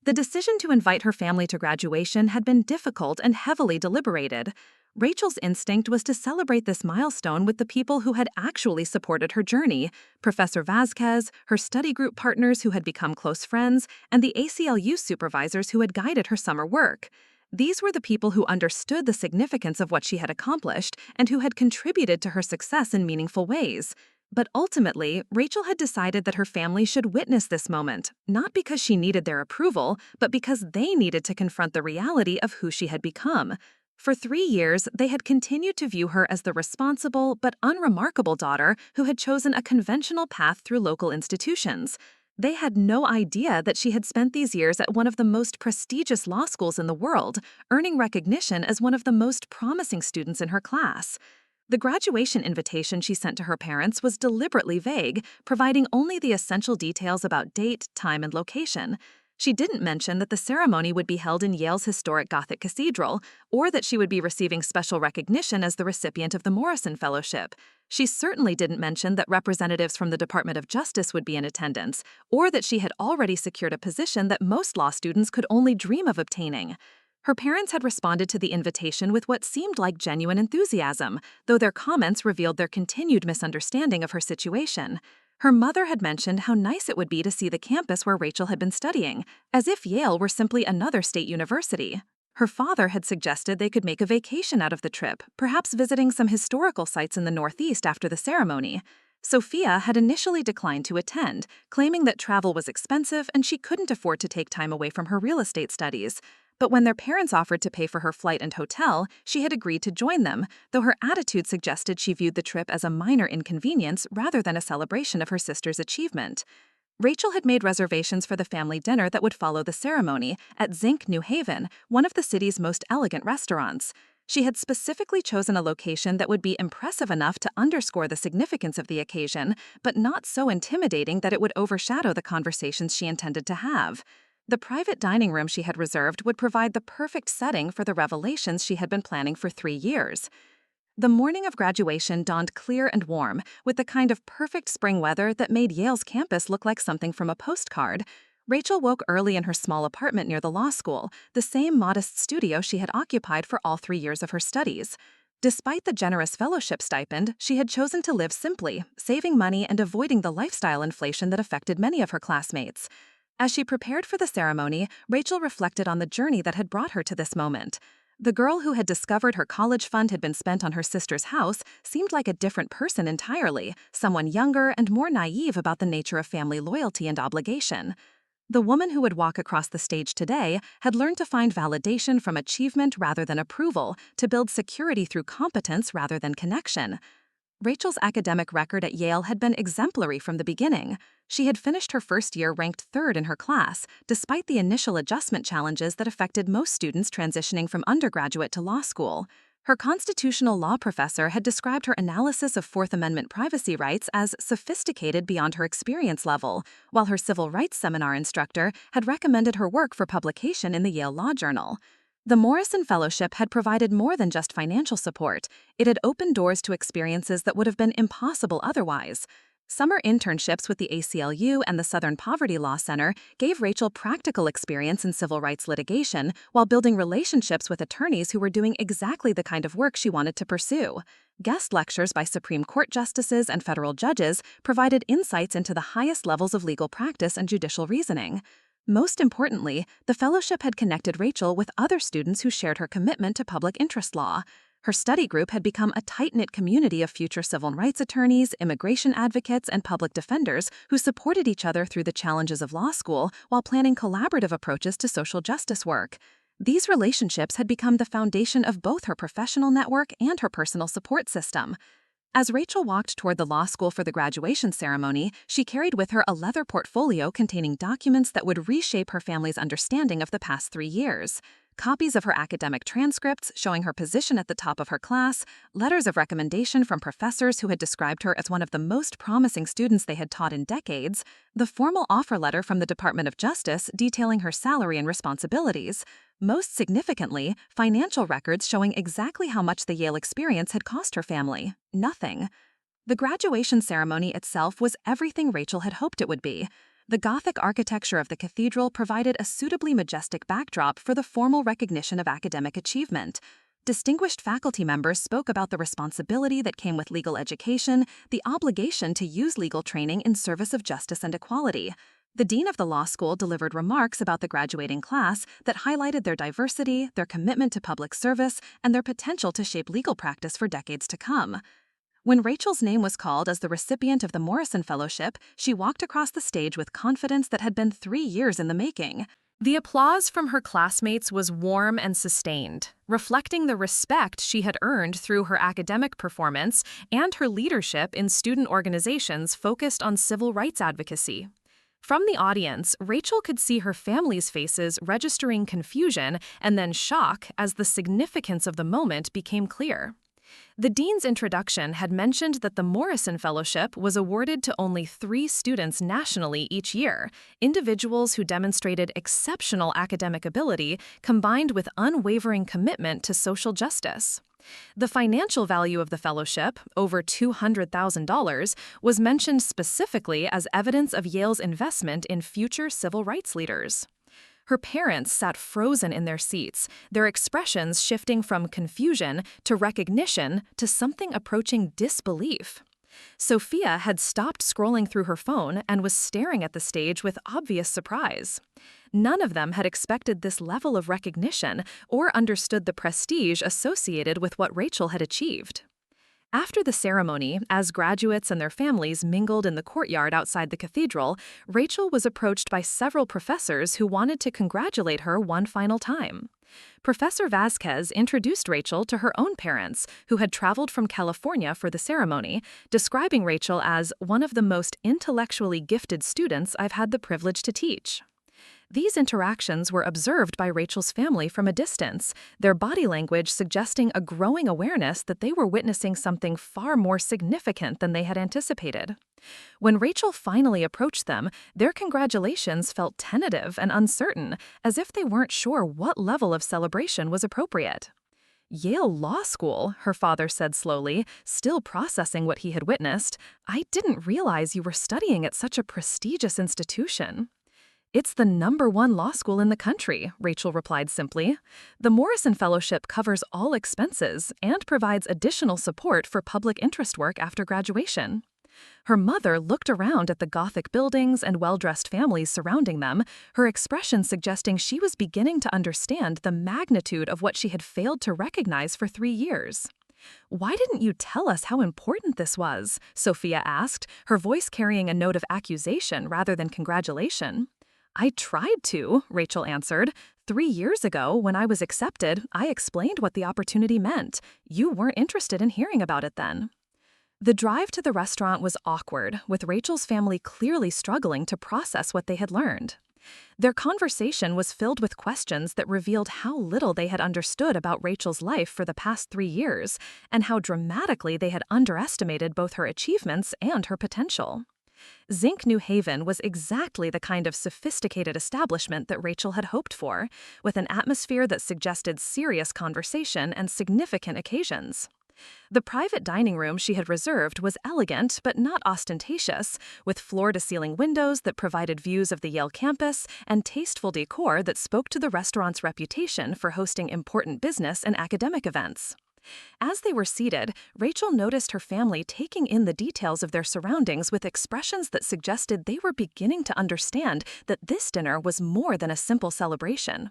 The decision to invite her family to graduation had been difficult and heavily deliberated. Rachel's instinct was to celebrate this milestone with the people who had actually supported her journey: Professor Vasquez, her study group partners who had become close friends, and the ACLU supervisors who had guided her summer work. These were the people who understood the significance of what she had accomplished and who had contributed to her success in meaningful ways. But ultimately, Rachel had decided that her family should witness this moment, not because she needed their approval, but because they needed to confront the reality of who she had become. For 3 years, they had continued to view her as the responsible but unremarkable daughter who had chosen a conventional path through local institutions. They had no idea that she had spent these years at one of the most prestigious law schools in the world, earning recognition as one of the most promising students in her class. The graduation invitation she sent to her parents was deliberately vague, providing only the essential details about date, time, and location. She didn't mention that the ceremony would be held in Yale's historic Gothic cathedral, or that she would be receiving special recognition as the recipient of the Morrison Fellowship. She certainly didn't mention that representatives from the Department of Justice would be in attendance, or that she had already secured a position that most law students could only dream of obtaining. Her parents had responded to the invitation with what seemed like genuine enthusiasm, though their comments revealed their continued misunderstanding of her situation. Her mother had mentioned how nice it would be to see the campus where Rachel had been studying, as if Yale were simply another state university. Her father had suggested they could make a vacation out of the trip, perhaps visiting some historical sites in the Northeast after the ceremony. Sophia had initially declined to attend, claiming that travel was expensive and she couldn't afford to take time away from her real estate studies. But when their parents offered to pay for her flight and hotel, she had agreed to join them, though her attitude suggested she viewed the trip as a minor inconvenience rather than a celebration of her sister's achievement. Rachel had made reservations for the family dinner that would follow the ceremony at Zinc, New Haven, one of the city's most elegant restaurants. She had specifically chosen a location that would be impressive enough to underscore the significance of the occasion, but not so intimidating that it would overshadow the conversations she intended to have. The private dining room she had reserved would provide the perfect setting for the revelations she had been planning for 3 years. The morning of graduation dawned clear and warm, with the kind of perfect spring weather that made Yale's campus look like something from a postcard. Rachel woke early in her small apartment near the law school, the same modest studio she had occupied for all 3 years of her studies. Despite the generous fellowship stipend, she had chosen to live simply, saving money and avoiding the lifestyle inflation that affected many of her classmates. As she prepared for the ceremony, Rachel reflected on the journey that had brought her to this moment. The girl who had discovered her college fund had been spent on her sister's house seemed like a different person entirely, someone younger and more naive about the nature of family loyalty and obligation. The woman who would walk across the stage today had learned to find validation from achievement rather than approval, to build security through competence rather than connection. Rachel's academic record at Yale had been exemplary from the beginning. She had finished her first year ranked third in her class, despite the initial adjustment challenges that affected most students transitioning from undergraduate to law school. Her constitutional law professor had described her analysis of Fourth Amendment privacy rights as sophisticated beyond her experience level, while her civil rights seminar instructor had recommended her work for publication in the Yale Law Journal. The Morrison Fellowship had provided more than just financial support. It had opened doors to experiences that would have been impossible otherwise. Summer internships with the ACLU and the Southern Poverty Law Center gave Rachel practical experience in civil rights litigation while building relationships with attorneys who were doing exactly the kind of work she wanted to pursue. Guest lectures by Supreme Court justices and federal judges provided insights into the highest levels of legal practice and judicial reasoning. Most importantly, the fellowship had connected Rachel with other students who shared her commitment to public interest law. Her study group had become a tight-knit community of future civil rights attorneys, immigration advocates, and public defenders who supported each other through the challenges of law school while planning collaborative approaches to social justice work. These relationships had become the foundation of both her professional network and her personal support system. As Rachel walked toward the law school for the graduation ceremony, she carried with her a leather portfolio containing documents that would reshape her family's understanding of the past 3 years. Copies of her academic transcripts showing her position at the top of her class, letters of recommendation from professors who had described her as one of the most promising students they had taught in decades, the formal offer letter from the Department of Justice detailing her salary and responsibilities. Most significantly, financial records showing exactly how much the Yale experience had cost her family. Nothing. The graduation ceremony itself was everything Rachel had hoped it would be. The Gothic architecture of the cathedral provided a suitably majestic backdrop for the formal recognition of academic achievement. Distinguished faculty members spoke about the responsibility that came with legal education, the obligation to use legal training in service of justice and equality. The dean of the law school delivered remarks about the graduating class that highlighted their diversity, their commitment to public service, and their potential to shape legal practice for decades to come. When Rachel's name was called as the recipient of the Morrison Fellowship, she walked across the stage with confidence that had been 3 years in the making. The applause from her classmates was warm and sustained, reflecting the respect she had earned through her academic performance and her leadership in student organizations focused on civil rights advocacy. From the audience, Rachel could see her family's faces registering confusion and then shock as the significance of the moment became clear. The dean's introduction had mentioned that the Morrison Fellowship was awarded to only 3 students nationally each year, individuals who demonstrated exceptional academic ability combined with unwavering commitment to social justice. The financial value of the fellowship, over $200,000, was mentioned specifically as evidence of Yale's investment in future civil rights leaders. Her parents sat frozen in their seats, their expressions shifting from confusion to recognition to something approaching disbelief. Sophia had stopped scrolling through her phone and was staring at the stage with obvious surprise. None of them had expected this level of recognition or understood the prestige associated with what Rachel had achieved. After the ceremony, as graduates and their families mingled in the courtyard outside the cathedral, Rachel was approached by several professors who wanted to congratulate her one final time. Professor Vasquez introduced Rachel to her own parents, who had traveled from California for the ceremony, describing Rachel as one of the most intellectually gifted students I've had the privilege to teach. These interactions were observed by Rachel's family from a distance, their body language suggesting a growing awareness that they were witnessing something far more significant than they had anticipated. When Rachel finally approached them, their congratulations felt tentative and uncertain, as if they weren't sure what level of celebration was appropriate. "Yale Law School," her father said slowly, still processing what he had witnessed. "I didn't realize you were studying at such a prestigious institution." "It's the #1 law school in the country," Rachel replied simply. "The Morrison Fellowship covers all expenses and provides additional support for public interest work after graduation." Her mother looked around at the Gothic buildings and well-dressed families surrounding them, her expression suggesting she was beginning to understand the magnitude of what she had failed to recognize for 3 years. "Why didn't you tell us how important this was?" Sophia asked, her voice carrying a note of accusation rather than congratulation. I tried to, Rachel answered. 3 years ago, when I was accepted, I explained what the opportunity meant. You weren't interested in hearing about it then. The drive to the restaurant was awkward, with Rachel's family clearly struggling to process what they had learned. Their conversation was filled with questions that revealed how little they had understood about Rachel's life for the past 3 years, and how dramatically they had underestimated both her achievements and her potential. Zinc New Haven was exactly the kind of sophisticated establishment that Rachel had hoped for, with an atmosphere that suggested serious conversation and significant occasions. The private dining room she had reserved was elegant but not ostentatious, with floor-to-ceiling windows that provided views of the Yale campus and tasteful decor that spoke to the restaurant's reputation for hosting important business and academic events. As they were seated, Rachel noticed her family taking in the details of their surroundings with expressions that suggested they were beginning to understand that this dinner was more than a simple celebration.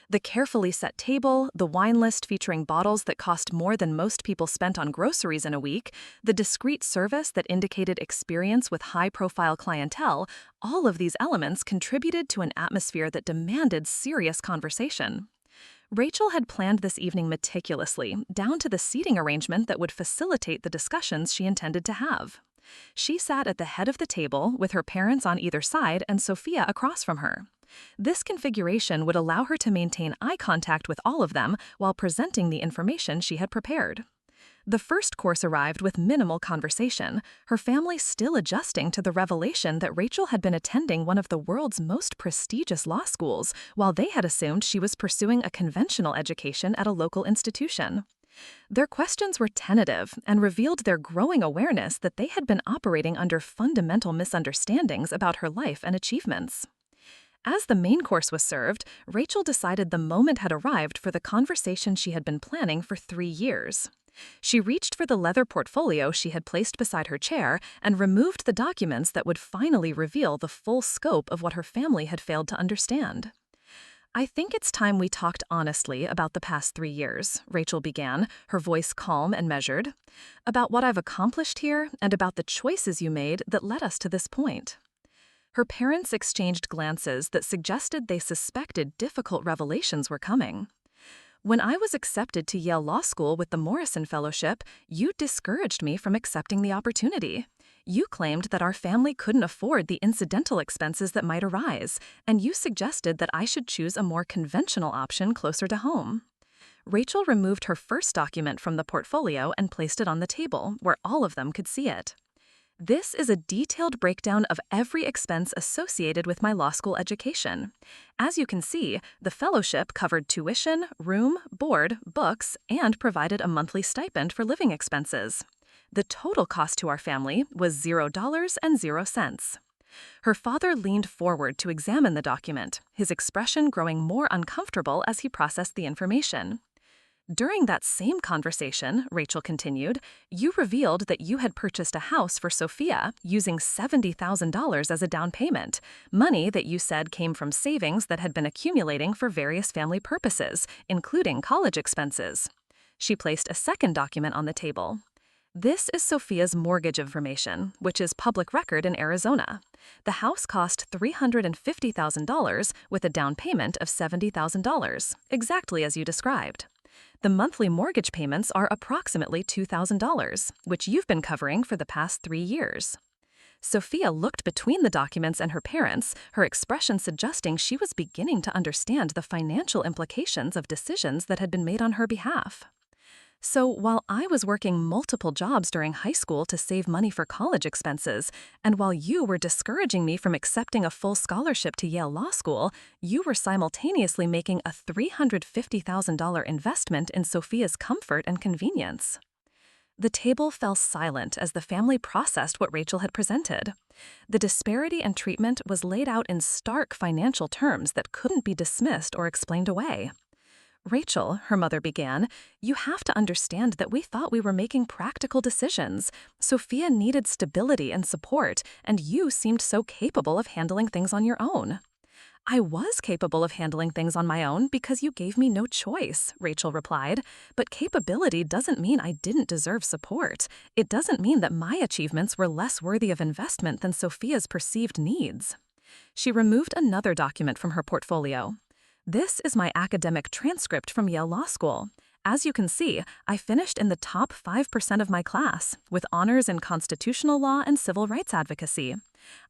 The carefully set table, the wine list featuring bottles that cost more than most people spent on groceries in a week, the discreet service that indicated experience with high-profile clientele, all of these elements contributed to an atmosphere that demanded serious conversation. Rachel had planned this evening meticulously, down to the seating arrangement that would facilitate the discussions she intended to have. She sat at the head of the table, with her parents on either side and Sophia across from her. This configuration would allow her to maintain eye contact with all of them while presenting the information she had prepared. The first course arrived with minimal conversation, her family still adjusting to the revelation that Rachel had been attending one of the world's most prestigious law schools, while they had assumed she was pursuing a conventional education at a local institution. Their questions were tentative and revealed their growing awareness that they had been operating under fundamental misunderstandings about her life and achievements. As the main course was served, Rachel decided the moment had arrived for the conversation she had been planning for 3 years. She reached for the leather portfolio she had placed beside her chair and removed the documents that would finally reveal the full scope of what her family had failed to understand. "I think it's time we talked honestly about the past 3 years," Rachel began, her voice calm and measured. "About what I've accomplished here and about the choices you made that led us to this point." Her parents exchanged glances that suggested they suspected difficult revelations were coming. "When I was accepted to Yale Law School with the Morrison Fellowship, you discouraged me from accepting the opportunity. You claimed that our family couldn't afford the incidental expenses that might arise, and you suggested that I should choose a more conventional option closer to home." Rachel removed her first document from the portfolio and placed it on the table, where all of them could see it. "This is a detailed breakdown of every expense associated with my law school education. As you can see, the fellowship covered tuition, room, board, books, and provided a monthly stipend for living expenses. The total cost to our family was $0 and 0 cents. Her father leaned forward to examine the document, his expression growing more uncomfortable as he processed the information. "During that same conversation," Rachel continued, "you revealed that you had purchased a house for Sophia using $70,000 as a down payment, money that you said came from savings that had been accumulating for various family purposes, including college expenses." She placed a second document on the table. "This is Sophia's mortgage information, which is public record in Arizona. The house cost $350,000 with a down payment of $70,000, exactly as you described. The monthly mortgage payments are approximately $2,000, which you've been covering for the past 3 years." Sophia looked between the documents and her parents, her expression suggesting she was beginning to understand the financial implications of decisions that had been made on her behalf. "So while I was working multiple jobs during high school to save money for college expenses, and while you were discouraging me from accepting a full scholarship to Yale Law School, you were simultaneously making a $350,000 investment in Sophia's comfort and convenience." The table fell silent as the family processed what Rachel had presented. The disparity in treatment was laid out in stark financial terms that couldn't be dismissed or explained away. "Rachel," her mother began, "you have to understand that we thought we were making practical decisions. Sophia needed stability and support, and you seemed so capable of handling things on your own." "I was capable of handling things on my own because you gave me no choice," Rachel replied. "But capability doesn't mean I didn't deserve support. It doesn't mean that my achievements were less worthy of investment than Sophia's perceived needs." She removed another document from her portfolio. This is my academic transcript from Yale Law School. As you can see, I finished in the top 5% of my class, with honors in constitutional law and civil rights advocacy.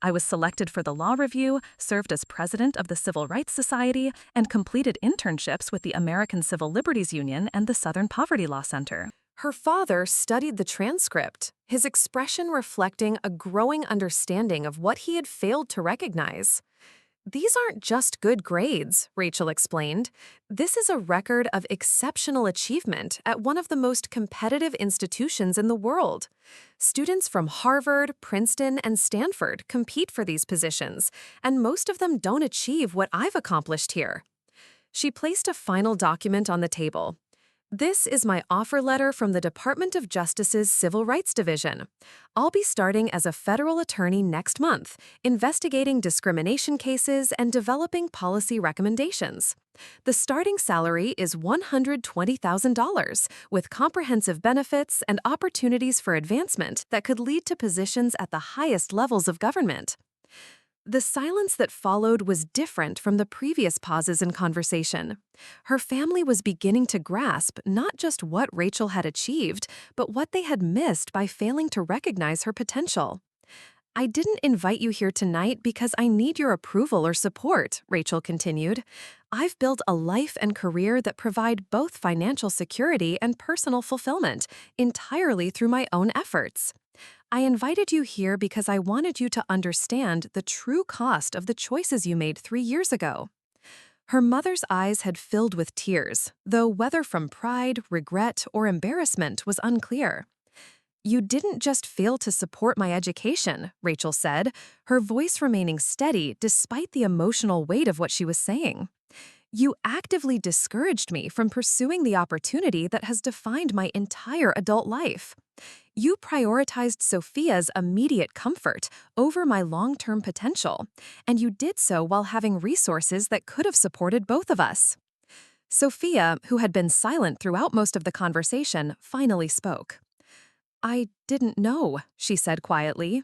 I was selected for the law review, served as president of the Civil Rights Society, and completed internships with the American Civil Liberties Union and the Southern Poverty Law Center. Her father studied the transcript, his expression reflecting a growing understanding of what he had failed to recognize. These aren't just good grades, Rachel explained. This is a record of exceptional achievement at one of the most competitive institutions in the world. Students from Harvard, Princeton, and Stanford compete for these positions, and most of them don't achieve what I've accomplished here. She placed a final document on the table. This is my offer letter from the Department of Justice's Civil Rights Division. I'll be starting as a federal attorney next month, investigating discrimination cases and developing policy recommendations. The starting salary is $120,000, with comprehensive benefits and opportunities for advancement that could lead to positions at the highest levels of government. The silence that followed was different from the previous pauses in conversation. Her family was beginning to grasp not just what Rachel had achieved, but what they had missed by failing to recognize her potential. I didn't invite you here tonight because I need your approval or support, Rachel continued. I've built a life and career that provide both financial security and personal fulfillment entirely through my own efforts. I invited you here because I wanted you to understand the true cost of the choices you made 3 years ago. Her mother's eyes had filled with tears, though whether from pride, regret, or embarrassment was unclear. You didn't just fail to support my education, Rachel said, her voice remaining steady despite the emotional weight of what she was saying. You actively discouraged me from pursuing the opportunity that has defined my entire adult life. You prioritized Sophia's immediate comfort over my long-term potential, and you did so while having resources that could have supported both of us. Sophia, who had been silent throughout most of the conversation, finally spoke. I didn't know, she said quietly.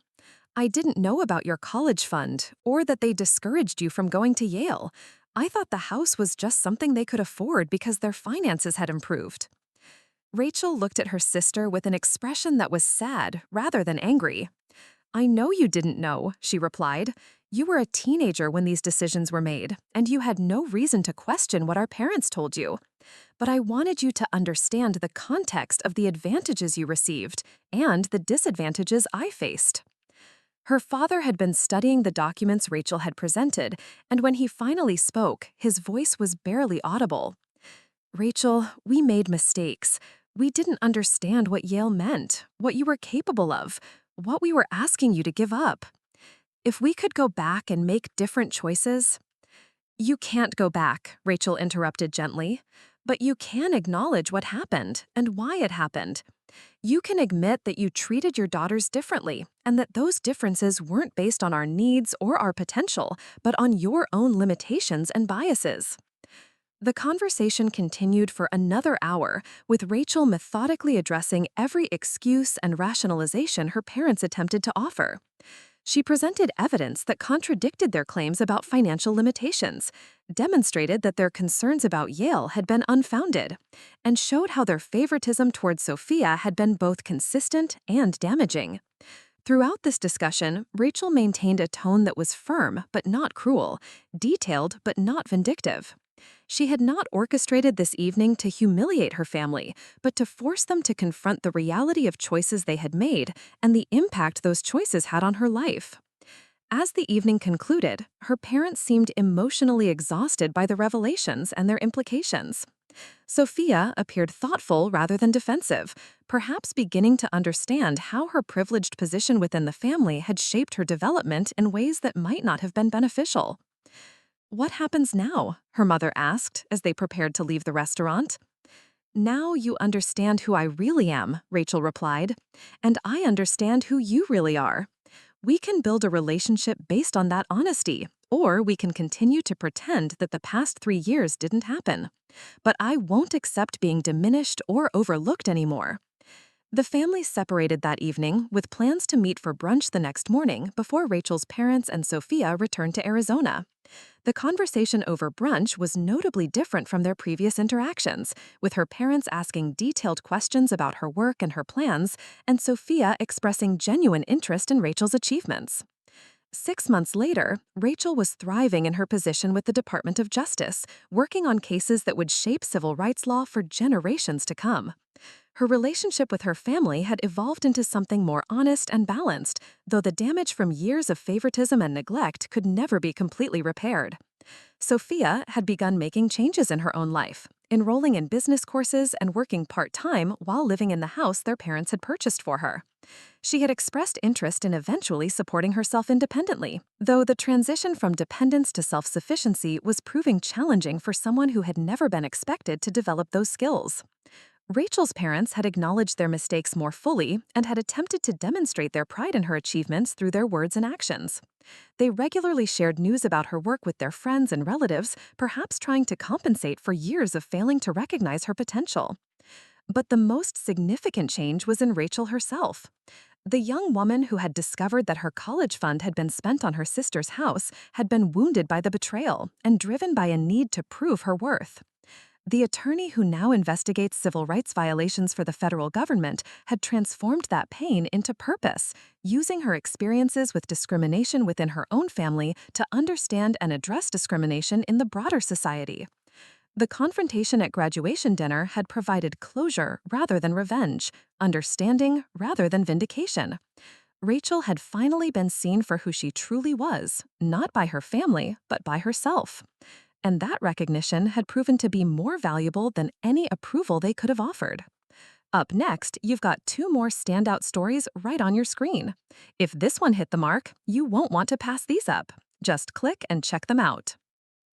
I didn't know about your college fund, or that they discouraged you from going to Yale. I thought the house was just something they could afford because their finances had improved. Rachel looked at her sister with an expression that was sad rather than angry. I know you didn't know, she replied. You were a teenager when these decisions were made, and you had no reason to question what our parents told you. But I wanted you to understand the context of the advantages you received and the disadvantages I faced. Her father had been studying the documents Rachel had presented, and when he finally spoke, his voice was barely audible. Rachel, we made mistakes. We didn't understand what Yale meant, what you were capable of, what we were asking you to give up. If we could go back and make different choices— You can't go back, Rachel interrupted gently, but you can acknowledge what happened and why it happened. You can admit that you treated your daughters differently and that those differences weren't based on our needs or our potential, but on your own limitations and biases. The conversation continued for another hour, with Rachel methodically addressing every excuse and rationalization her parents attempted to offer. She presented evidence that contradicted their claims about financial limitations, demonstrated that their concerns about Yale had been unfounded, and showed how their favoritism towards Sophia had been both consistent and damaging. Throughout this discussion, Rachel maintained a tone that was firm but not cruel, detailed but not vindictive. She had not orchestrated this evening to humiliate her family, but to force them to confront the reality of choices they had made and the impact those choices had on her life. As the evening concluded, her parents seemed emotionally exhausted by the revelations and their implications. Sophia appeared thoughtful rather than defensive, perhaps beginning to understand how her privileged position within the family had shaped her development in ways that might not have been beneficial. What happens now? Her mother asked as they prepared to leave the restaurant. Now you understand who I really am, Rachel replied, and I understand who you really are. We can build a relationship based on that honesty, or we can continue to pretend that the past 3 years didn't happen. But I won't accept being diminished or overlooked anymore. The family separated that evening with plans to meet for brunch the next morning before Rachel's parents and Sophia returned to Arizona. The conversation over brunch was notably different from their previous interactions, with her parents asking detailed questions about her work and her plans, and Sophia expressing genuine interest in Rachel's achievements. 6 months later, Rachel was thriving in her position with the Department of Justice, working on cases that would shape civil rights law for generations to come. Her relationship with her family had evolved into something more honest and balanced, though the damage from years of favoritism and neglect could never be completely repaired. Sophia had begun making changes in her own life, enrolling in business courses and working part-time while living in the house their parents had purchased for her. She had expressed interest in eventually supporting herself independently, though the transition from dependence to self-sufficiency was proving challenging for someone who had never been expected to develop those skills. Rachel's parents had acknowledged their mistakes more fully and had attempted to demonstrate their pride in her achievements through their words and actions. They regularly shared news about her work with their friends and relatives, perhaps trying to compensate for years of failing to recognize her potential. But the most significant change was in Rachel herself. The young woman who had discovered that her college fund had been spent on her sister's house had been wounded by the betrayal and driven by a need to prove her worth. The attorney who now investigates civil rights violations for the federal government had transformed that pain into purpose, using her experiences with discrimination within her own family to understand and address discrimination in the broader society. The confrontation at graduation dinner had provided closure rather than revenge, understanding rather than vindication. Rachel had finally been seen for who she truly was, not by her family, but by herself. And that recognition had proven to be more valuable than any approval they could have offered. Up next, you've got 2 more standout stories right on your screen. If this one hit the mark, you won't want to pass these up. Just click and check them out.